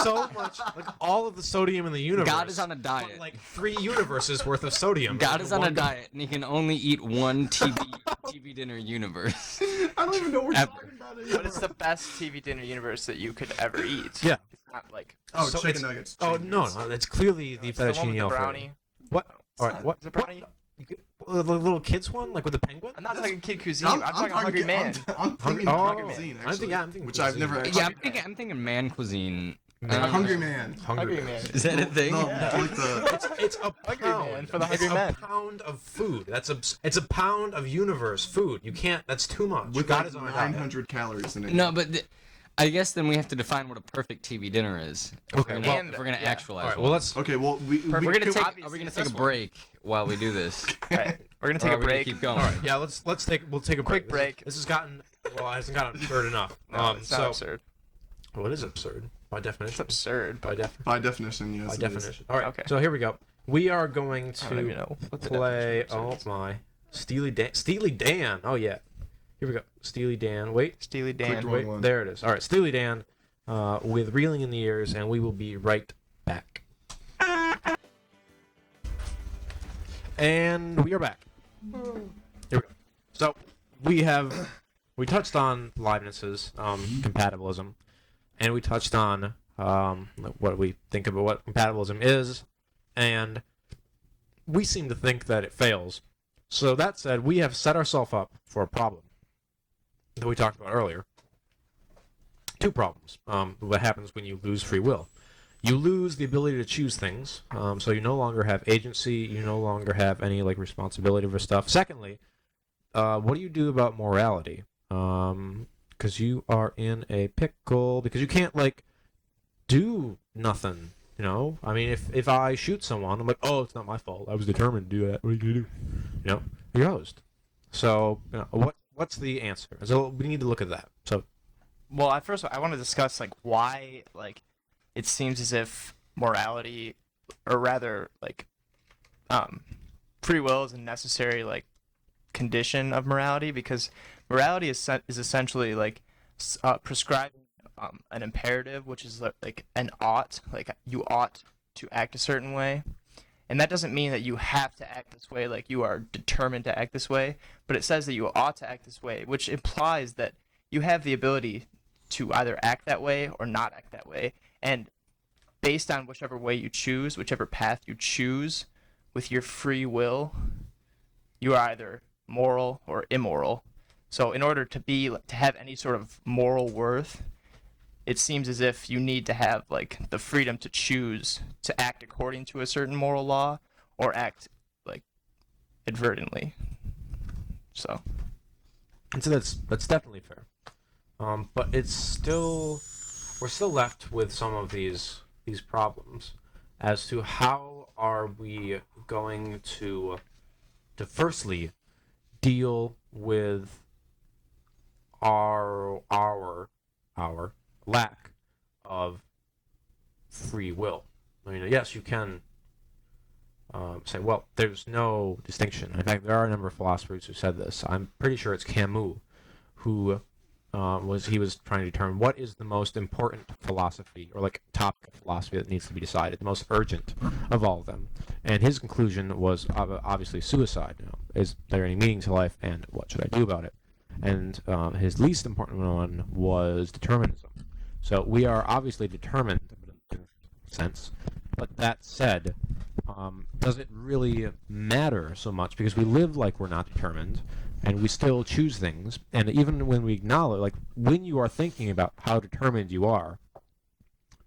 so much, like all of the sodium in the universe. God is on a but, diet. like 3 universes worth of sodium. God in is on a one- diet, and he can only eat one TV dinner universe. I don't even know what we're Ever. talking about But anymore. it's the best TV dinner universe that you could ever eat. Yeah. It's not like Oh, So chicken it's- nuggets. Oh chicken no, nuggets. no, it's clearly the it's the one fettuccine with the alfredo. brownie. What? All right, not. what? Is it brownie? What? The little kids one, like with the penguin? I'm not talking Kid Cuisine. I'm I'm talking Hungry Man. I'm thinking Oh, Hungry Cuisine, I'm actually, thinking which I've cuisine. never Yeah, actually. I'm thinking man cuisine. Hungry Man. Hungry Hungry Man. Is that a thing? No, like the. It's a Hungry pound. Man for the It's hungry a men. pound of food. It's a pound of universe food. You can't. That's too much. With God like is on a diet. 900 calories in it. No, but I guess then we have to define what a perfect TV dinner is. Okay, well, If we're gonna yeah. actualize All right. one. Well, let's. Okay, well, we We're gonna could- take- Are obviously we gonna it's take a this one. break while we do this? Right. We're gonna Or take are a we gonna break. keep going? All right. Yeah. We'll take a break. break. This has gotten. Well, it hasn't gotten absurd enough. No, it's not so absurd. what is absurd by It's definition? absurd. By by definition, yes. by it is. definition. All right. Okay. So here we go. We are going I don't even to know what the play. definition of Oh absurd is. my, Steely Dan. Oh yeah. Here we go. Steely Dan. Wait. Steely Clicked Dan. wrong Wait. one. There it is. All right. Steely Dan, with Reeling in the Years, and we will be right back. And we are back. Here we go. So we touched on Leibniz's compatibilism, and we touched on what we think about what compatibilism is, and we seem to think that it fails. So that said, we have set ourselves up for a problem that we talked about earlier. Two problems. What happens when you lose free will? You lose the ability to choose things, so you no longer have agency. You no longer have any responsibility for stuff. Secondly, what do you do about morality? Because you are in a pickle because you can't do nothing. I mean, if I shoot someone, I'm like, oh, it's not my fault. I was determined to do that. What are you gonna do? You're hosed. So what's the answer? So we need to look at that. So Well, at first, I want to discuss why it seems as if morality, or rather free will, is a necessary condition of morality, because morality is essentially prescribing an imperative, which is an ought, you ought to act a certain way. And that doesn't mean that you have to act this way, you are determined to act this way, but it says that you ought to act this way, which implies that you have the ability to either act that way or not act that way. And based on whichever way you choose, whichever path you choose with your free will, you are either moral or immoral. So in order to have any sort of moral worth, it seems as if you need to have the freedom to choose to act according to a certain moral law or act advertently. So that's definitely fair. But we're still left with some of these problems as to how are we going to firstly deal with our lack of free will. I mean, yes, you can say, well, there's no distinction. In fact, there are a number of philosophers who said this. I'm pretty sure it's Camus who was trying to determine what is the most important philosophy or topic of philosophy that needs to be decided, the most urgent of all of them. And his conclusion was obviously suicide. Is there any meaning to life, and what should I do about it? And his least important one was determinism. So we are obviously determined in a sense, but that said, does it really matter so much? Because we live like we're not determined, and we still choose things. And even when we acknowledge, when you are thinking about how determined you are,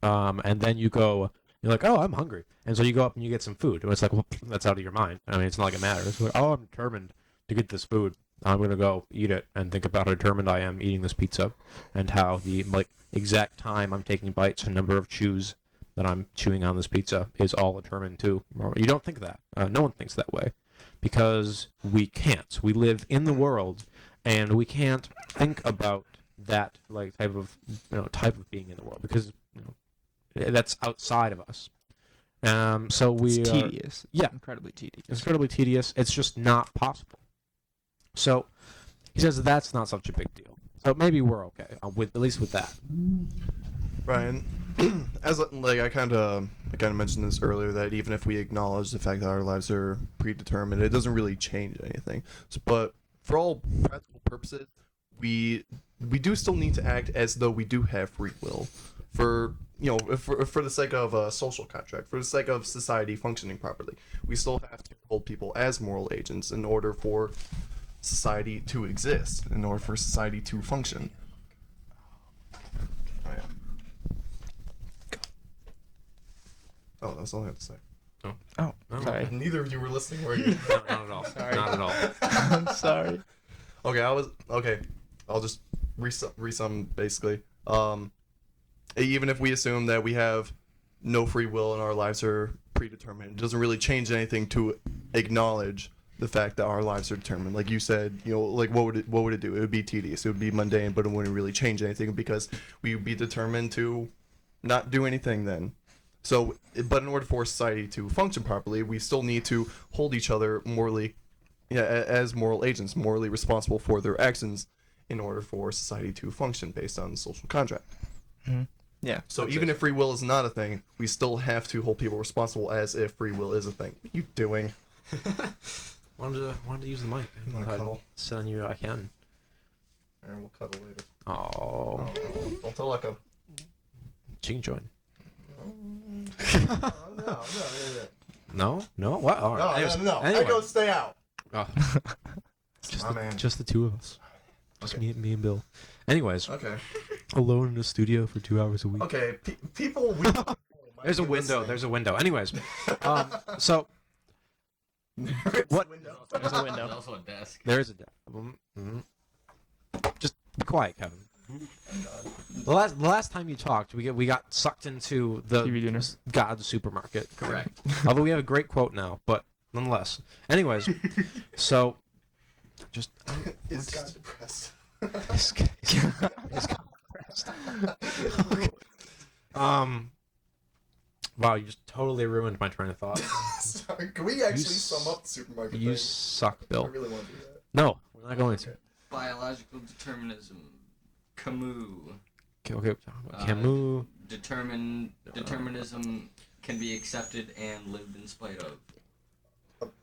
and then you're like, oh, I'm hungry. And so you go up and you get some food. And it's like, well, that's out of your mind. I mean, it's not like it matters. It's like, oh, I'm determined to get this food. I'm going to go eat it and think about how determined I am eating this pizza and how the exact time I'm taking bites and number of chews that I'm chewing on this pizza is all determined too. You don't think that. No one thinks that way because we can't. We live in the world and we can't think about that type of being in the world because that's outside of us. So we it's tedious. Yeah. Incredibly tedious. It's incredibly tedious. It's just not possible. So he says that's not such a big deal. So maybe we're okay at least with that. Ryan, as I kind of mentioned this earlier, that even if we acknowledge the fact that our lives are predetermined, it doesn't really change anything. But for all practical purposes, we do still need to act as though we do have free will, for the sake of a social contract, for the sake of society functioning properly. We still have to hold people as moral agents in order for society to exist, in order for society to function. Oh, yeah. Oh, that's all I have to say. Oh, No, sorry. Neither of you were listening, were you? No, not at all. Sorry. Not at all. I'm sorry. Okay, I'll just resum basically. Even if we assume that we have no free will and our lives are predetermined, it doesn't really change anything to acknowledge the fact that our lives are determined. Like you said, like what would it do? It would be tedious. It would be mundane, but it wouldn't really change anything because we would be determined to not do anything then. So, but in order for society to function properly, we still need to hold each other morally, as moral agents, morally responsible for their actions in order for society to function based on the social contract. Mm-hmm. Yeah. So even if free will is not a thing, we still have to hold people responsible as if free will is a thing. What are you doing? Wanted to use the mic. You wanna cuddle? Sit on you, I can. Alright, we'll cuddle later. Oh. Don't tell Echo. Chicken joint. No. No? What? All right. No. Anyway. Echo, stay out. Oh. My man. Just the two of us. Just me and Bill. Anyways, Okay. alone in the studio for 2 hours a week. Okay. People. There's a window. There's a window. Anyways, so what? There's a window. There's also a desk. There is a desk. Just be quiet, Kevin. The last time you talked, we got sucked into the TV dinner. God's supermarket. Correct. Although we have a great quote now, but nonetheless. Anyways, so just Is God depressed? is God depressed? Wow, you just totally ruined my train of thought. Sorry, can we actually sum up the supermarket You thing? suck, I Bill. really want to do that. No, we're not going to. Biological determinism. Camus. Okay. Camus. Determinism can be accepted and lived in spite of.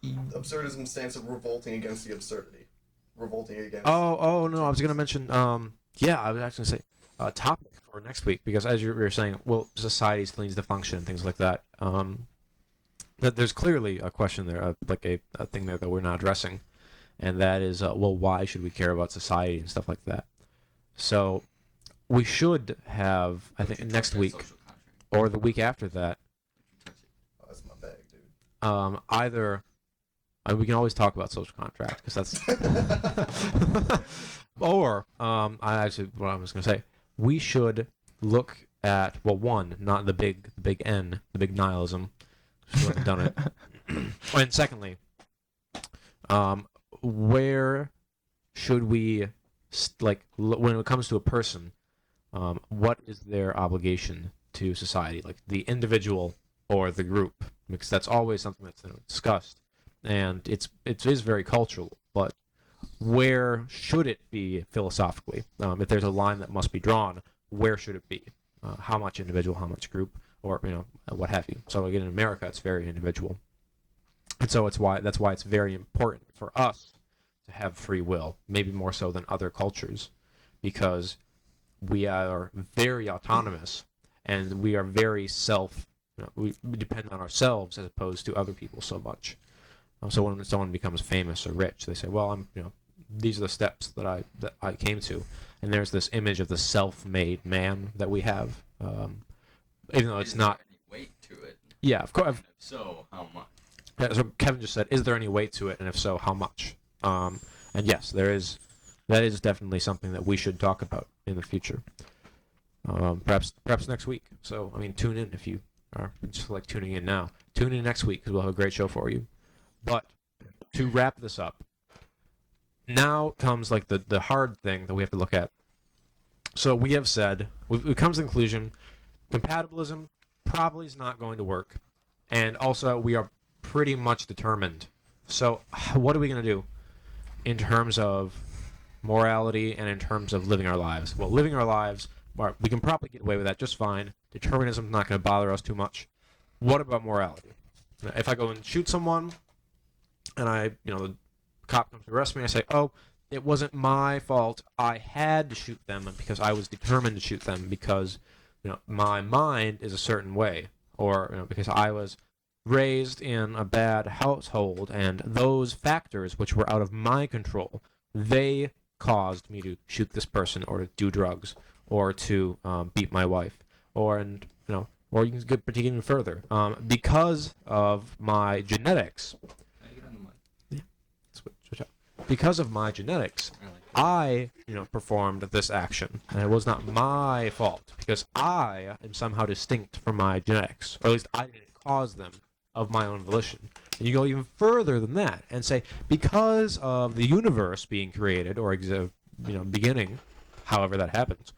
Absurdism stands for revolting against the absurdity. Revolting against. Oh no, I was gonna mention. Yeah, I was actually gonna say topic for next week because as you were saying, well, society still needs to function and things like that. That there's clearly a question there, like a thing there that we're not addressing, and that is, well, why should we care about society and stuff like that? So we should have, I think, next week Social contract. or the week after that, Oh, that's my bag, dude. either. We can always talk about social contract because that's. Or what I was going to say, we should look at, well, one, not the big N, the big nihilism. We haven't done it. And secondly, where should we, when it comes to a person, what is their obligation to society, like the individual or the group? Because that's always something that's discussed. And it is very cultural, but where should it be philosophically? If there's a line that must be drawn, where should it be? How much individual, how much group, or what have you? So again, in America, it's very individual, and so that's why it's very important for us to have free will, maybe more so than other cultures, because we are very autonomous and we are very we depend on ourselves as opposed to other people so much. So when someone becomes famous or rich, they say, "Well, these are the steps that I came to," and there's this image of the self-made man that we have, even though it's Is not. there any weight to it? Yeah, of course. And if so, how much? Yeah, so Kevin just said, "Is there any weight to it, and if so, how much?" And yes, there is. That is definitely something that we should talk about in the future. Perhaps next week. So tune in if you are just like tuning in now. Tune in next week because we'll have a great show for you. But to wrap this up, now comes like the hard thing that we have to look at. So we have said, we've come to the conclusion, compatibilism probably is not going to work. And also, we are pretty much determined. So what are we going to do in terms of morality and in terms of living our lives? Well, living our lives, we can probably get away with that just fine. Determinism is not going to bother us too much. What about morality? If I go and shoot someone, and the cop comes to arrest me, I say, "Oh, it wasn't my fault. I had to shoot them because I was determined to shoot them because, my mind is a certain way, or because I was raised in a bad household, and those factors which were out of my control, they caused me to shoot this person, or to do drugs, or to beat my wife, or you can get even further, because of my genetics." Can I get on the mic? Switch out. Because of my genetics, Really? I, performed this action, and it was not my fault because I am somehow distinct from my genetics, or at least I didn't cause them of my own volition. And you go even further than that and say, because of the universe being created or beginning, however that happens,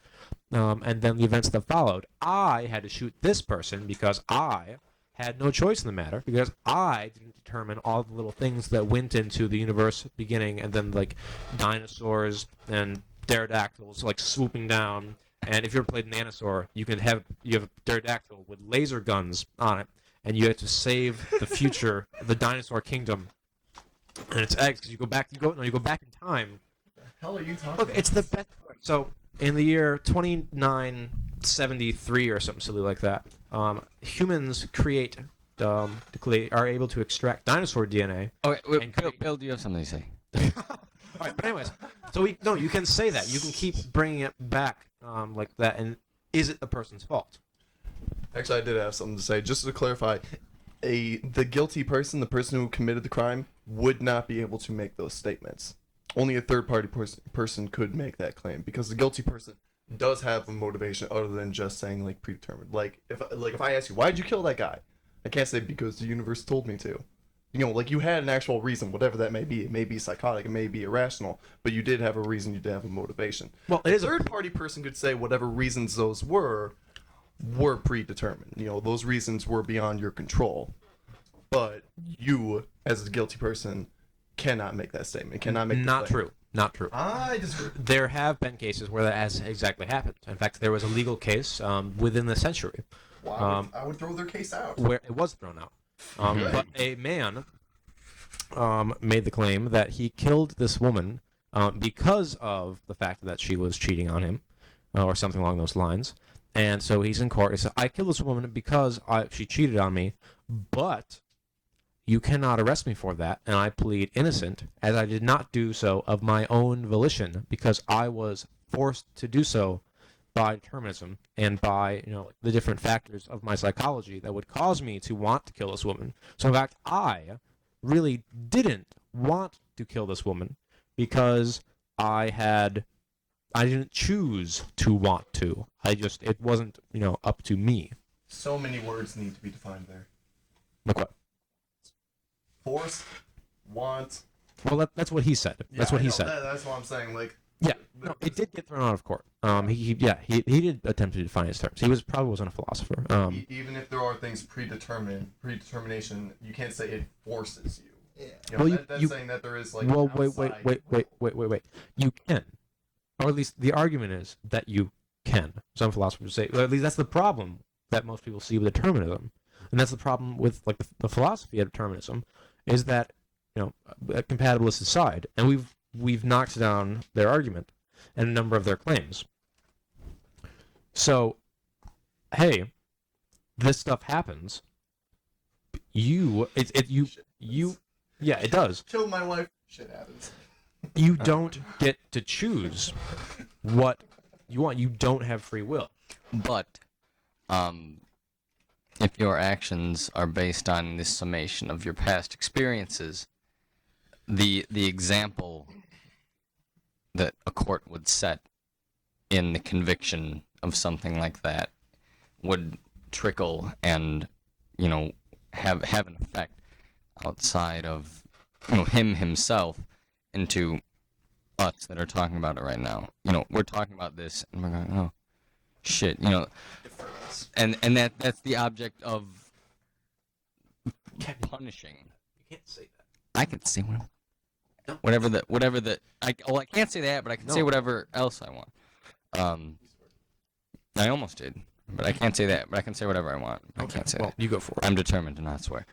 and then the events that followed, I had to shoot this person because I had no choice in the matter, because I didn't determine all the little things that went into the universe beginning, and then like dinosaurs and pterodactyls like swooping down. And if you ever played Nanosaur, you have a pterodactyl with laser guns on it, and you have to save the future of the dinosaur kingdom and its eggs, because you go back in time. The hell are you talking Look, about? it's the best. So in the year 2973 or something silly like that, humans are able to extract dinosaur DNA. Okay, wait, And Bill, do you have something to say? All right, but anyways, so you can say that. You can keep bringing it back like that. And is it the person's fault? Actually, I did have something to say. Just to clarify, the guilty person, the person who committed the crime, would not be able to make those statements. Only a third-party person could make that claim, because the guilty person does have a motivation other than just saying like predetermined. Like if I ask you, why'd you kill that guy? I can't say because the universe told me to. Like you had an actual reason, whatever that may be. It may be psychotic, it may be irrational, but you did have a reason. You did have a motivation. Well, it is a third-party person could say whatever reasons those were predetermined. Those reasons were beyond your control. But you, as a guilty person, cannot make that statement. Cannot make. Not true. Not true. I disagree. There have been cases where that has exactly happened. In fact, there was a legal case within the century I would throw their case out. where it was thrown out. But a man made the claim that he killed this woman because of the fact that she was cheating on him, or something along those lines. And so he's in court. He said, I killed this woman because she cheated on me, but you cannot arrest me for that, and I plead innocent, as I did not do so of my own volition, because I was forced to do so by determinism and by the different factors of my psychology that would cause me to want to kill this woman. So in fact, I really didn't want to kill this woman because I didn't choose to want to. It wasn't up to me. So many words need to be defined there. Like what? Force, want. Well, that's what he said. That's what he said. That's what I'm saying. Like. Yeah, no, it did get thrown out of court. He did attempt to define his terms. He wasn't a philosopher. Even if there are things predetermination, you can't say it forces you. Yeah. Well, that's saying that there is like. Well, wait. You can, or at least the argument is that you can. Some philosophers say, well, at least that's the problem that most people see with determinism, and that's the problem with like the philosophy of determinism, is that compatibilist aside, and we've knocked down their argument and a number of their claims. So, hey, this stuff happens. Yeah, it does. Killed my wife. Shit happens. You don't get to choose what you want. You don't have free will. But, if your actions are based on this summation of your past experiences, the example that a court would set in the conviction of something like that would trickle and have an effect outside of him himself into us that are talking about it right now. We're talking about this and we're going, oh shit, and that's the object of punishing. You can't say that. I can say whatever I can't say that, but I can say whatever else I want. I almost did, but I can't say that. But I can say whatever I want. I can't say that. You go for it. I'm determined to not swear.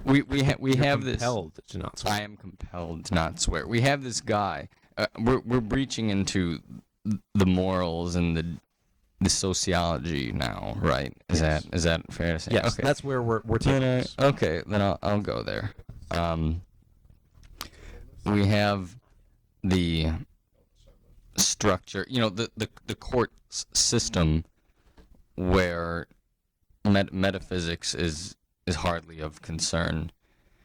We have this. Compelled to not swear. I am compelled to not swear. We have this guy. We're breaching into the morals and the sociology now, right? Is that fair to say? Yes, okay. that's where we're taking this. Okay, then I'll go there. We have the structure, the court system where metaphysics is hardly of concern,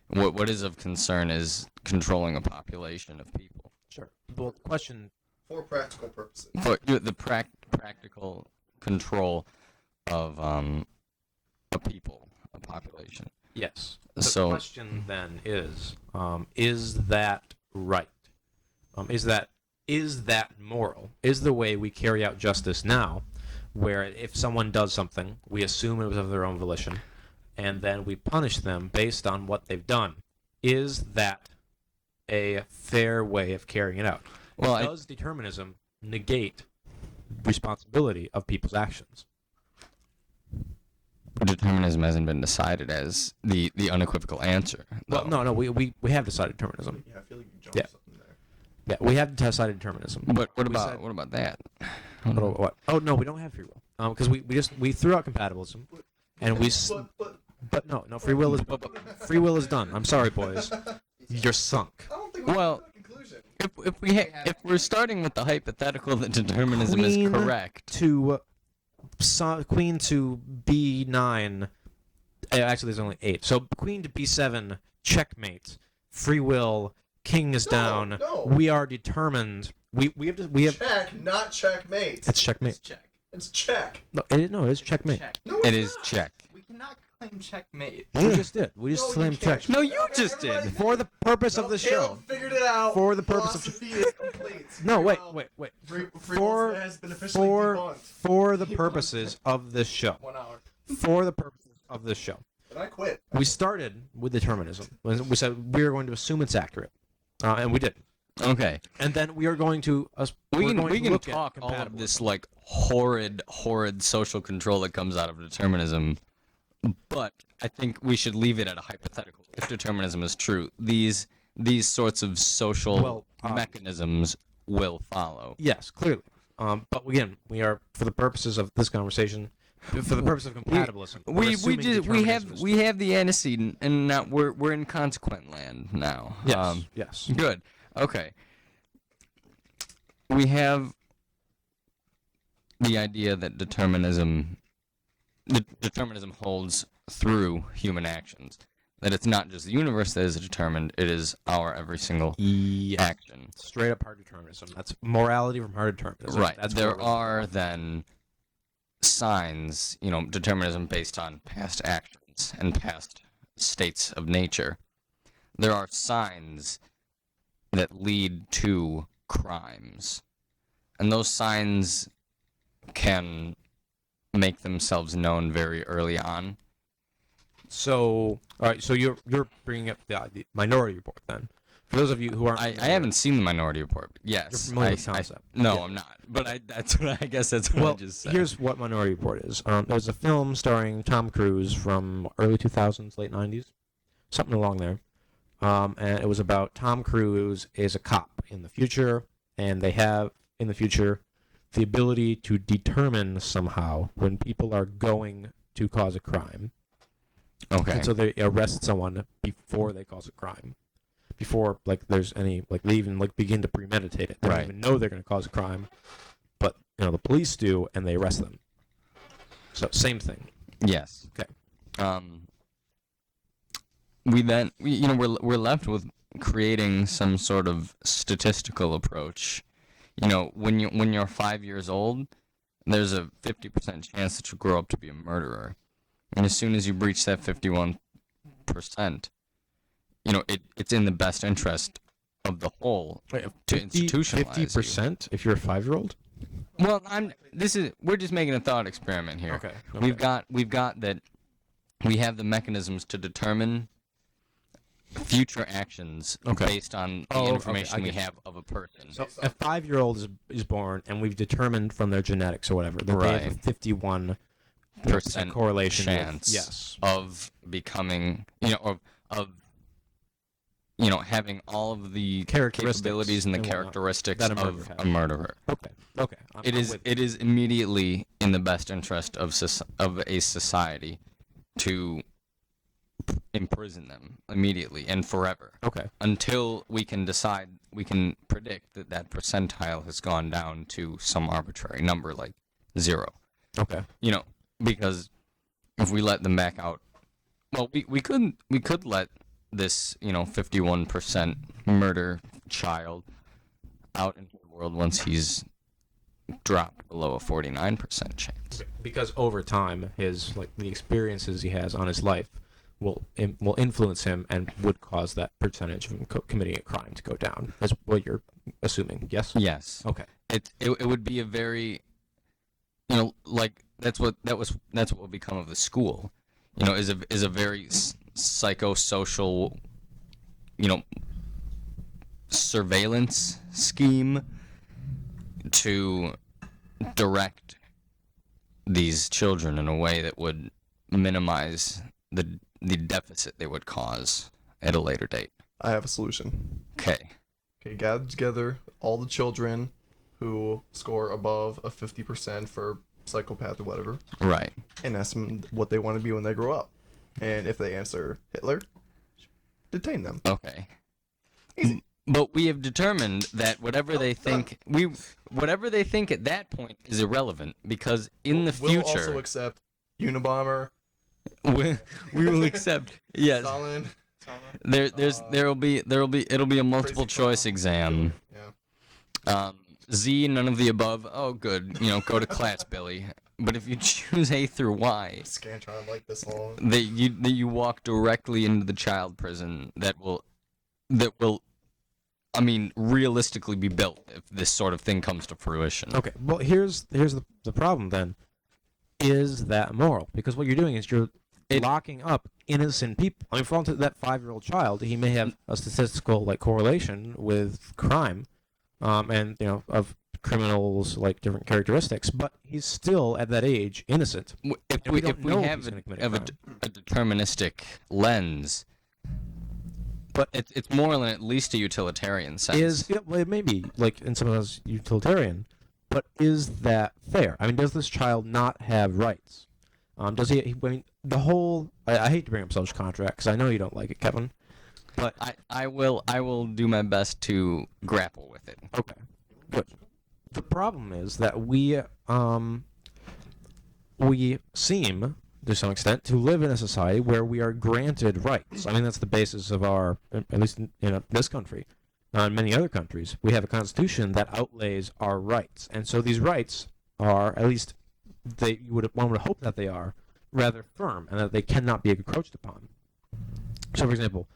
What is of concern is controlling a population of people. Sure. Well, the question. For practical purposes. For the practical control of a people, a population. Yes. The So- question then is that right? Is that moral? Is the way we carry out justice now, where if someone does something, we assume it was of their own volition, and then we punish them based on what they've done? Is that a fair way of carrying it out? Well, Does determinism negate responsibility of people's actions? determinism hasn't been decided as the unequivocal answer. Well, though. no, we have decided determinism. Yeah, I feel like you jumped Yeah. something there. Yeah, we have decided determinism. But what We about said- what about that? What? Oh no, we don't have free will. Because we threw out compatibilism, and but no, free will is done. I'm sorry, boys, you're sunk. I don't think Well, a conclusion. if we're starting with the hypothetical that determinism is Queen correct, To queen to b9. Actually, there's only 8. So queen to b7, checkmate. Free will. King is down. No. We are determined. We have. Check, not checkmate. It's checkmate. Check. It's check. No, it's checkmate. Check. No, it it's is not. check. We cannot claim checkmate. We just did. We just No, you claimed can't. check. No, you Okay, just did. everybody- For the purpose of No, the Caleb show. figured it out. For the purpose of- Philosophy is complete. No, Free wait. Free For- will has been officially For debunked. for the purposes of this show. 1 hour. For the purposes of this show. And I quit. We started with determinism. We said we are going to assume it's accurate, and we did. Okay, And then we are going to we we're can going we to can look at talk all of compatible. this like horrid social control that comes out of determinism, but I think we should leave it at a hypothetical. If determinism is true, these sorts of social Well, mechanisms will follow. Yes, clearly. But again, we are for the purposes of this conversation, for the purpose of compatibilism. we're We assuming determinism is we have the antecedent, and now we're in consequent land now. Yes. Yes. Good. Okay. We have the idea that determinism holds through human actions. That it's not just the universe that is determined; it is our every single Yes. action. Straight up hard determinism. That's morality from hard determinism. Right. That's There where we're- are then signs, determinism based on past actions and past states of nature. There are signs that lead to crimes. And those signs can make themselves known very early on. So, all right. So you're bringing up the Minority Report then. For those of you who aren't, I haven't seen the Minority Report, but yes. You're familiar with the concept. No, Yeah. I'm not. But I guess that's what I Well, just said. here's what Minority Report is. It was a film starring Tom Cruise from early 2000s, late 90s, something along there. And it was about Tom Cruise is a cop in the future, and they have in the future the ability to determine somehow when people are going to cause a crime. Okay. And so they arrest someone before they cause a crime. Before there's any they even begin to premeditate it. They Right. don't even know they're going to cause a crime, but the police do, and they arrest them. So same thing. Yes. Okay. We're left with creating some sort of statistical approach. When you're 5 years old, there's a 50% chance that you'll grow up to be a murderer, and as soon as you breach that 51%, it's in the best interest of the whole to institutionalize you. 50% if you're a 5-year-old. Well, we're just making a thought experiment here. Okay. We've got that we have the mechanisms to determine future actions Okay. based on the Oh, okay, information I we get you. have of a person. So a 5-year-old is born, and we've determined from their genetics or whatever that they have a Right. 51% Percent correlation. with- chance yes. of becoming, of having all of the Characteristics capabilities and the and whatnot characteristics that a of murderer has. a murderer. Okay. Okay. It I'm is with it is immediately in the best interest of a society to imprison them immediately and forever Okay. until we can predict that percentile has gone down to some arbitrary number like 0. Okay. Because if we let them back out, well, we could let this 51% murder child out into the world once he's dropped below a 49% chance. Because over time, the experiences he has on his life will influence him and would cause that percentage of him committing a crime to go down. That's what you're assuming. Yes. Yes. Okay. It would be a very, that's what will become of the school, is a very psychosocial, surveillance scheme to direct these children in a way that would minimize the deficit they would cause at a later date. I have a solution. Okay. Okay, gather together all the children who score above a 50% for psychopath or whatever, Right. and ask them what they want to be when they grow up. And if they answer Hitler, detain them. Okay. Easy. But we have determined that whatever they think at that point is irrelevant, because in the We'll future also accept Unabomber, we will accept yes. Stalin. It'll be a multiple Crazy choice Clown. exam. Yeah. Z, none of the above. Oh, good. Go to class, Billy. But if you choose A through Y, Scantron like this long. that you walk directly into the child prison that will, I mean, realistically be built if this sort of thing comes to fruition. Okay. Well, here's the problem then. Is that moral? Because what you're doing is you're locking up innocent people. I mean, for all intents, that 5-year-old child, he may have a statistical correlation with crime, and of criminals different characteristics, but he's still at that age innocent. If And we don't know if have he's gonna commit a a crime. deterministic lens, but it's more than at least a utilitarian sense. Well, it may be in some of those utilitarian, but is that fair? I mean, does this child not have rights? Does he? I mean, the whole. I hate to bring up social contract because I know you don't like it, Kevin. But I will do my best to grapple with it. okay, good. The problem is that we seem, to some extent, to live in a society where we are granted rights. I mean, that's the basis of our, at least in this country, in many other countries, we have a constitution that outlays our rights, and so these rights are, at least one would hope that they are, rather firm, and that they cannot be encroached upon. So, for example,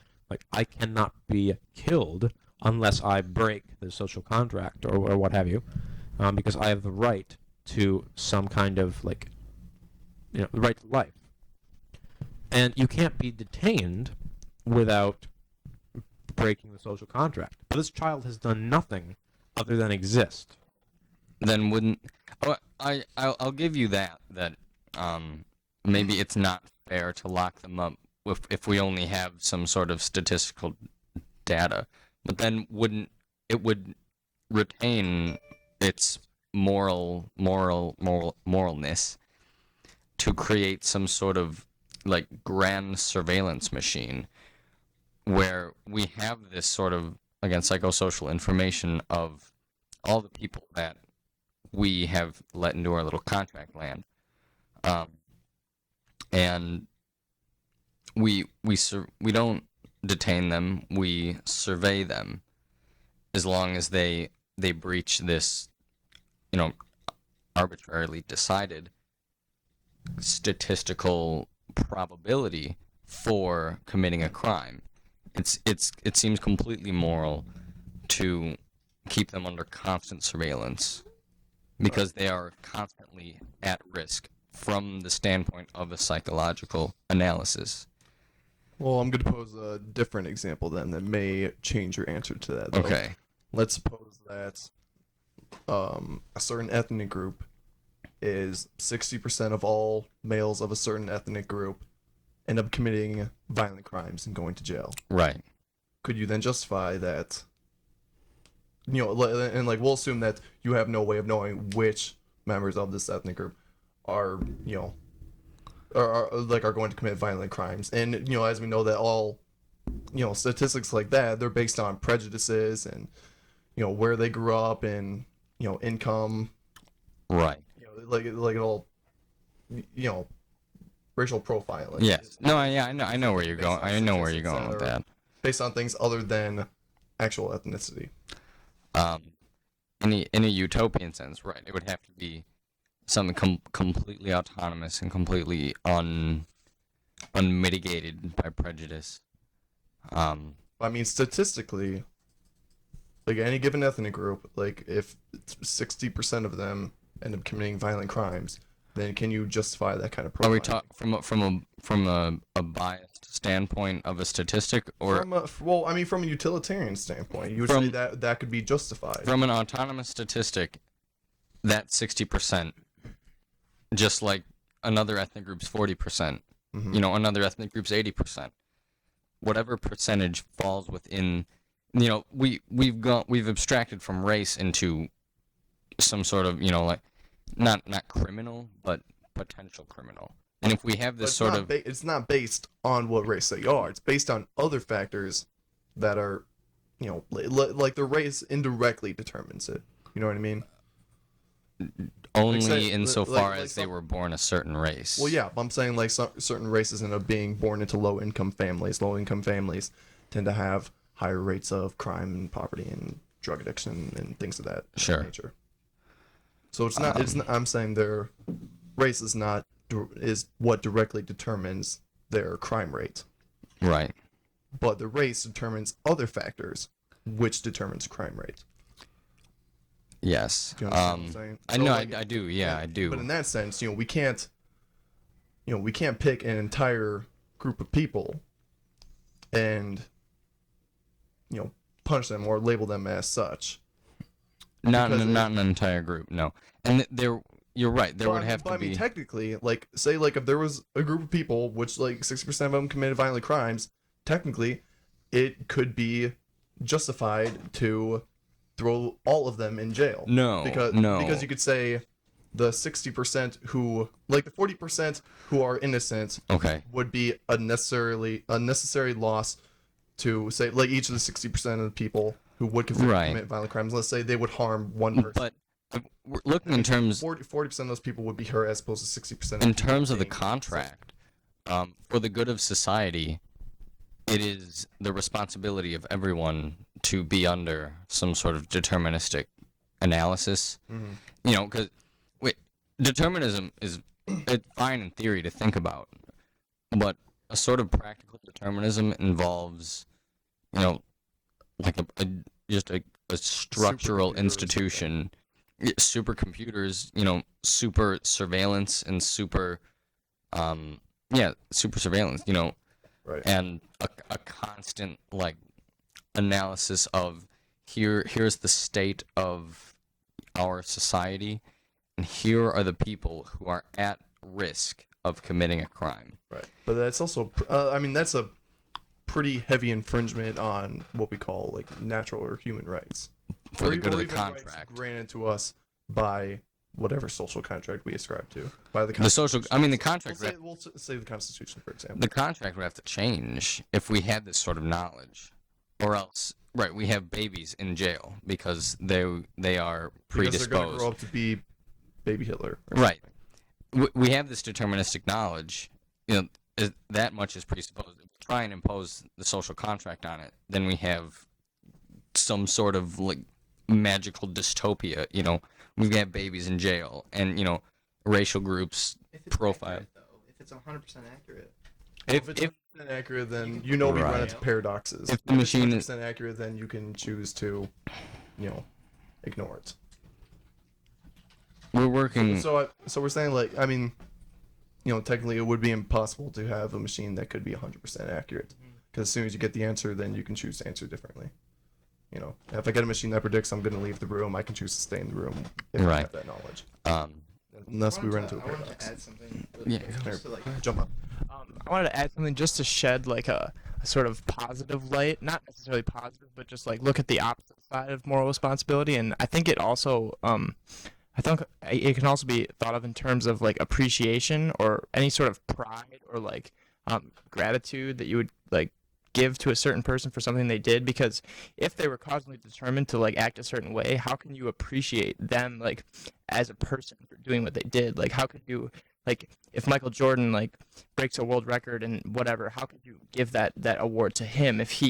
I cannot be killed unless I break the social contract or what have you, because I have the right to some kind of the right to life. And you can't be detained without breaking the social contract. But this child has done nothing other than exist. Then wouldn't I'll give you that maybe it's not fair to lock them up if we only have some sort of statistical data, but then wouldn't it would retain its moralness to create some sort of grand surveillance machine where we have this sort of, again, psychosocial information of all the people that we have let into our little contract land, and we don't detain them, we survey them as long as they breach this arbitrarily decided statistical probability for committing a crime. It seems completely moral to keep them under constant surveillance because they are constantly at risk from the standpoint of a psychological analysis. Well, I'm going to pose a different example then that may change your answer to that. Though. Okay. Let's suppose that a certain ethnic group is 60% of all males of a certain ethnic group end up committing violent crimes and going to jail. Right. Could you then justify that? And we'll assume that you have no way of knowing which members of this ethnic group are are going to commit violent crimes, and as we know that all statistics like that, they're based on prejudices and where they grew up and income, Right. it all racial profiling. Yes. No. Yeah. I know where you're Based going. on I know where you're statistics going with are that. Based on things other than actual ethnicity. In a utopian sense, right? It would have to be something completely autonomous and completely unmitigated by prejudice. I mean, statistically, like any given ethnic group, like if 60% of them end up committing violent crimes, then can you justify that kind of profiling? Are we talking from a biased standpoint of a statistic, or from a utilitarian standpoint, you would say that that could be justified. from an autonomous statistic? That 60%, just like another ethnic group's 40%, another ethnic group's 80%. Whatever percentage falls within, we've abstracted from race into some sort of, like not criminal, but potential criminal. And if we have this sort of, it's not based on what race they are. It's based on other factors that are, like the race indirectly determines it. You know what I mean? only insofar as they were born a certain race. Well, yeah, I'm saying like certain races end up being born into low-income families. Low-income families tend to have higher rates of crime and poverty and drug addiction and things of that nature. So it's not. I'm saying their race is what directly determines their crime rate. Right. But the race determines other factors, which determines crime rate. Yes. Do you understand what I'm saying? I know. I do. Yeah, I do. But in that sense, we can't pick an entire group of people and punish them or label them as such. Not an entire group, no. And you're right. There would have to be. I mean, technically, say if there was a group of people, which 60% of them committed violent crimes, technically, it could be justified to throw all of them in jail. Because you could say the 60% who, the 40% who are innocent, would be a necessary loss to say each of the 60% of the people who would commit violent crimes. Let's say they would harm one person. But we're looking in terms 40% of those people would be hurt as opposed to 60%. In terms of the contract, for the good of society, it is the responsibility of everyone to be under some sort of deterministic analysis. Mm-hmm. Because determinism is fine in theory to think about, but a sort of practical determinism involves, just a structural institution, supercomputers, super surveillance and super surveillance, right. And a constant analysis of here's the state of our society, and here are the people who are at risk of committing a crime. Right, but that's also, that's a pretty heavy infringement on what we call natural or human rights. For the good of the rights contract granted to us by whatever social contract we ascribe to. By the the contract. We'll say the Constitution, for example. The contract would have to change if we had this sort of knowledge, or else, right? We have babies in jail because they are predisposed. Because they're going to grow up to be baby Hitler. Right. We have this deterministic knowledge. That much is presupposed. If we try and impose the social contract on it, then we have some sort of magical dystopia. We've got babies in jail, and racial groups profile. If it's 100% accurate. If it's 100% accurate, then we run into paradoxes. If the machine is 100% accurate, then you can choose to, ignore it. We're working. So we're saying technically it would be impossible to have a machine that could be 100% accurate, because as soon as you get the answer, then you can choose to answer differently. If I get a machine that predicts I'm going to leave the room, I can choose to stay in the room if I have that knowledge. Unless we run into a paradox. I wanted to add something. Jump up. I wanted to add something just to shed a sort of positive light, not necessarily positive, but just look at the opposite side of moral responsibility. And I think it also, I think it can also be thought of in terms of appreciation or any sort of pride or gratitude that you would give to a certain person for something they did, because if they were causally determined to act a certain way, how can you appreciate them as a person for doing what they did? How could you Like if Michael Jordan like breaks a world record and whatever, how could you give that award to him if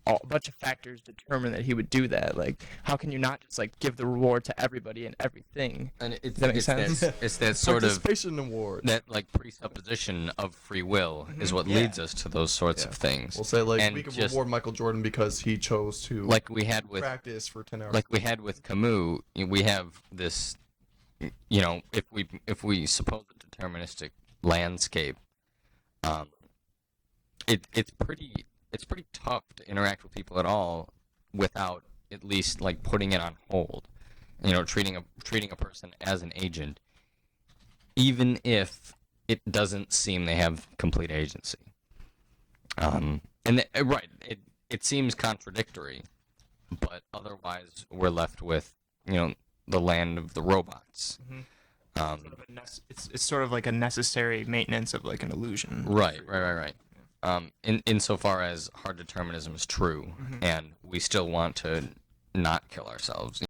a bunch of factors determine that he would do that? Like, how can you not just like give the reward to everybody and everything? And Does that make sense? It's that sort of Participation award. that like presupposition of free will is what Yeah. leads us to those sorts of things. We'll say like And we could just- reward Michael Jordan because he chose to Like we had with practice for 10 hours. with Camus, we have this, you know, if we suppose a deterministic landscape, it's pretty tough to interact with people at all without at least like putting it on hold. You know, treating a person as an agent, even if it doesn't seem they have complete agency. Right, it seems contradictory, but otherwise we're left with, you know, the land of the robots. Sort of it's sort of like a necessary maintenance of like an illusion. Right. Insofar as hard determinism is true, and we still want to not kill ourselves.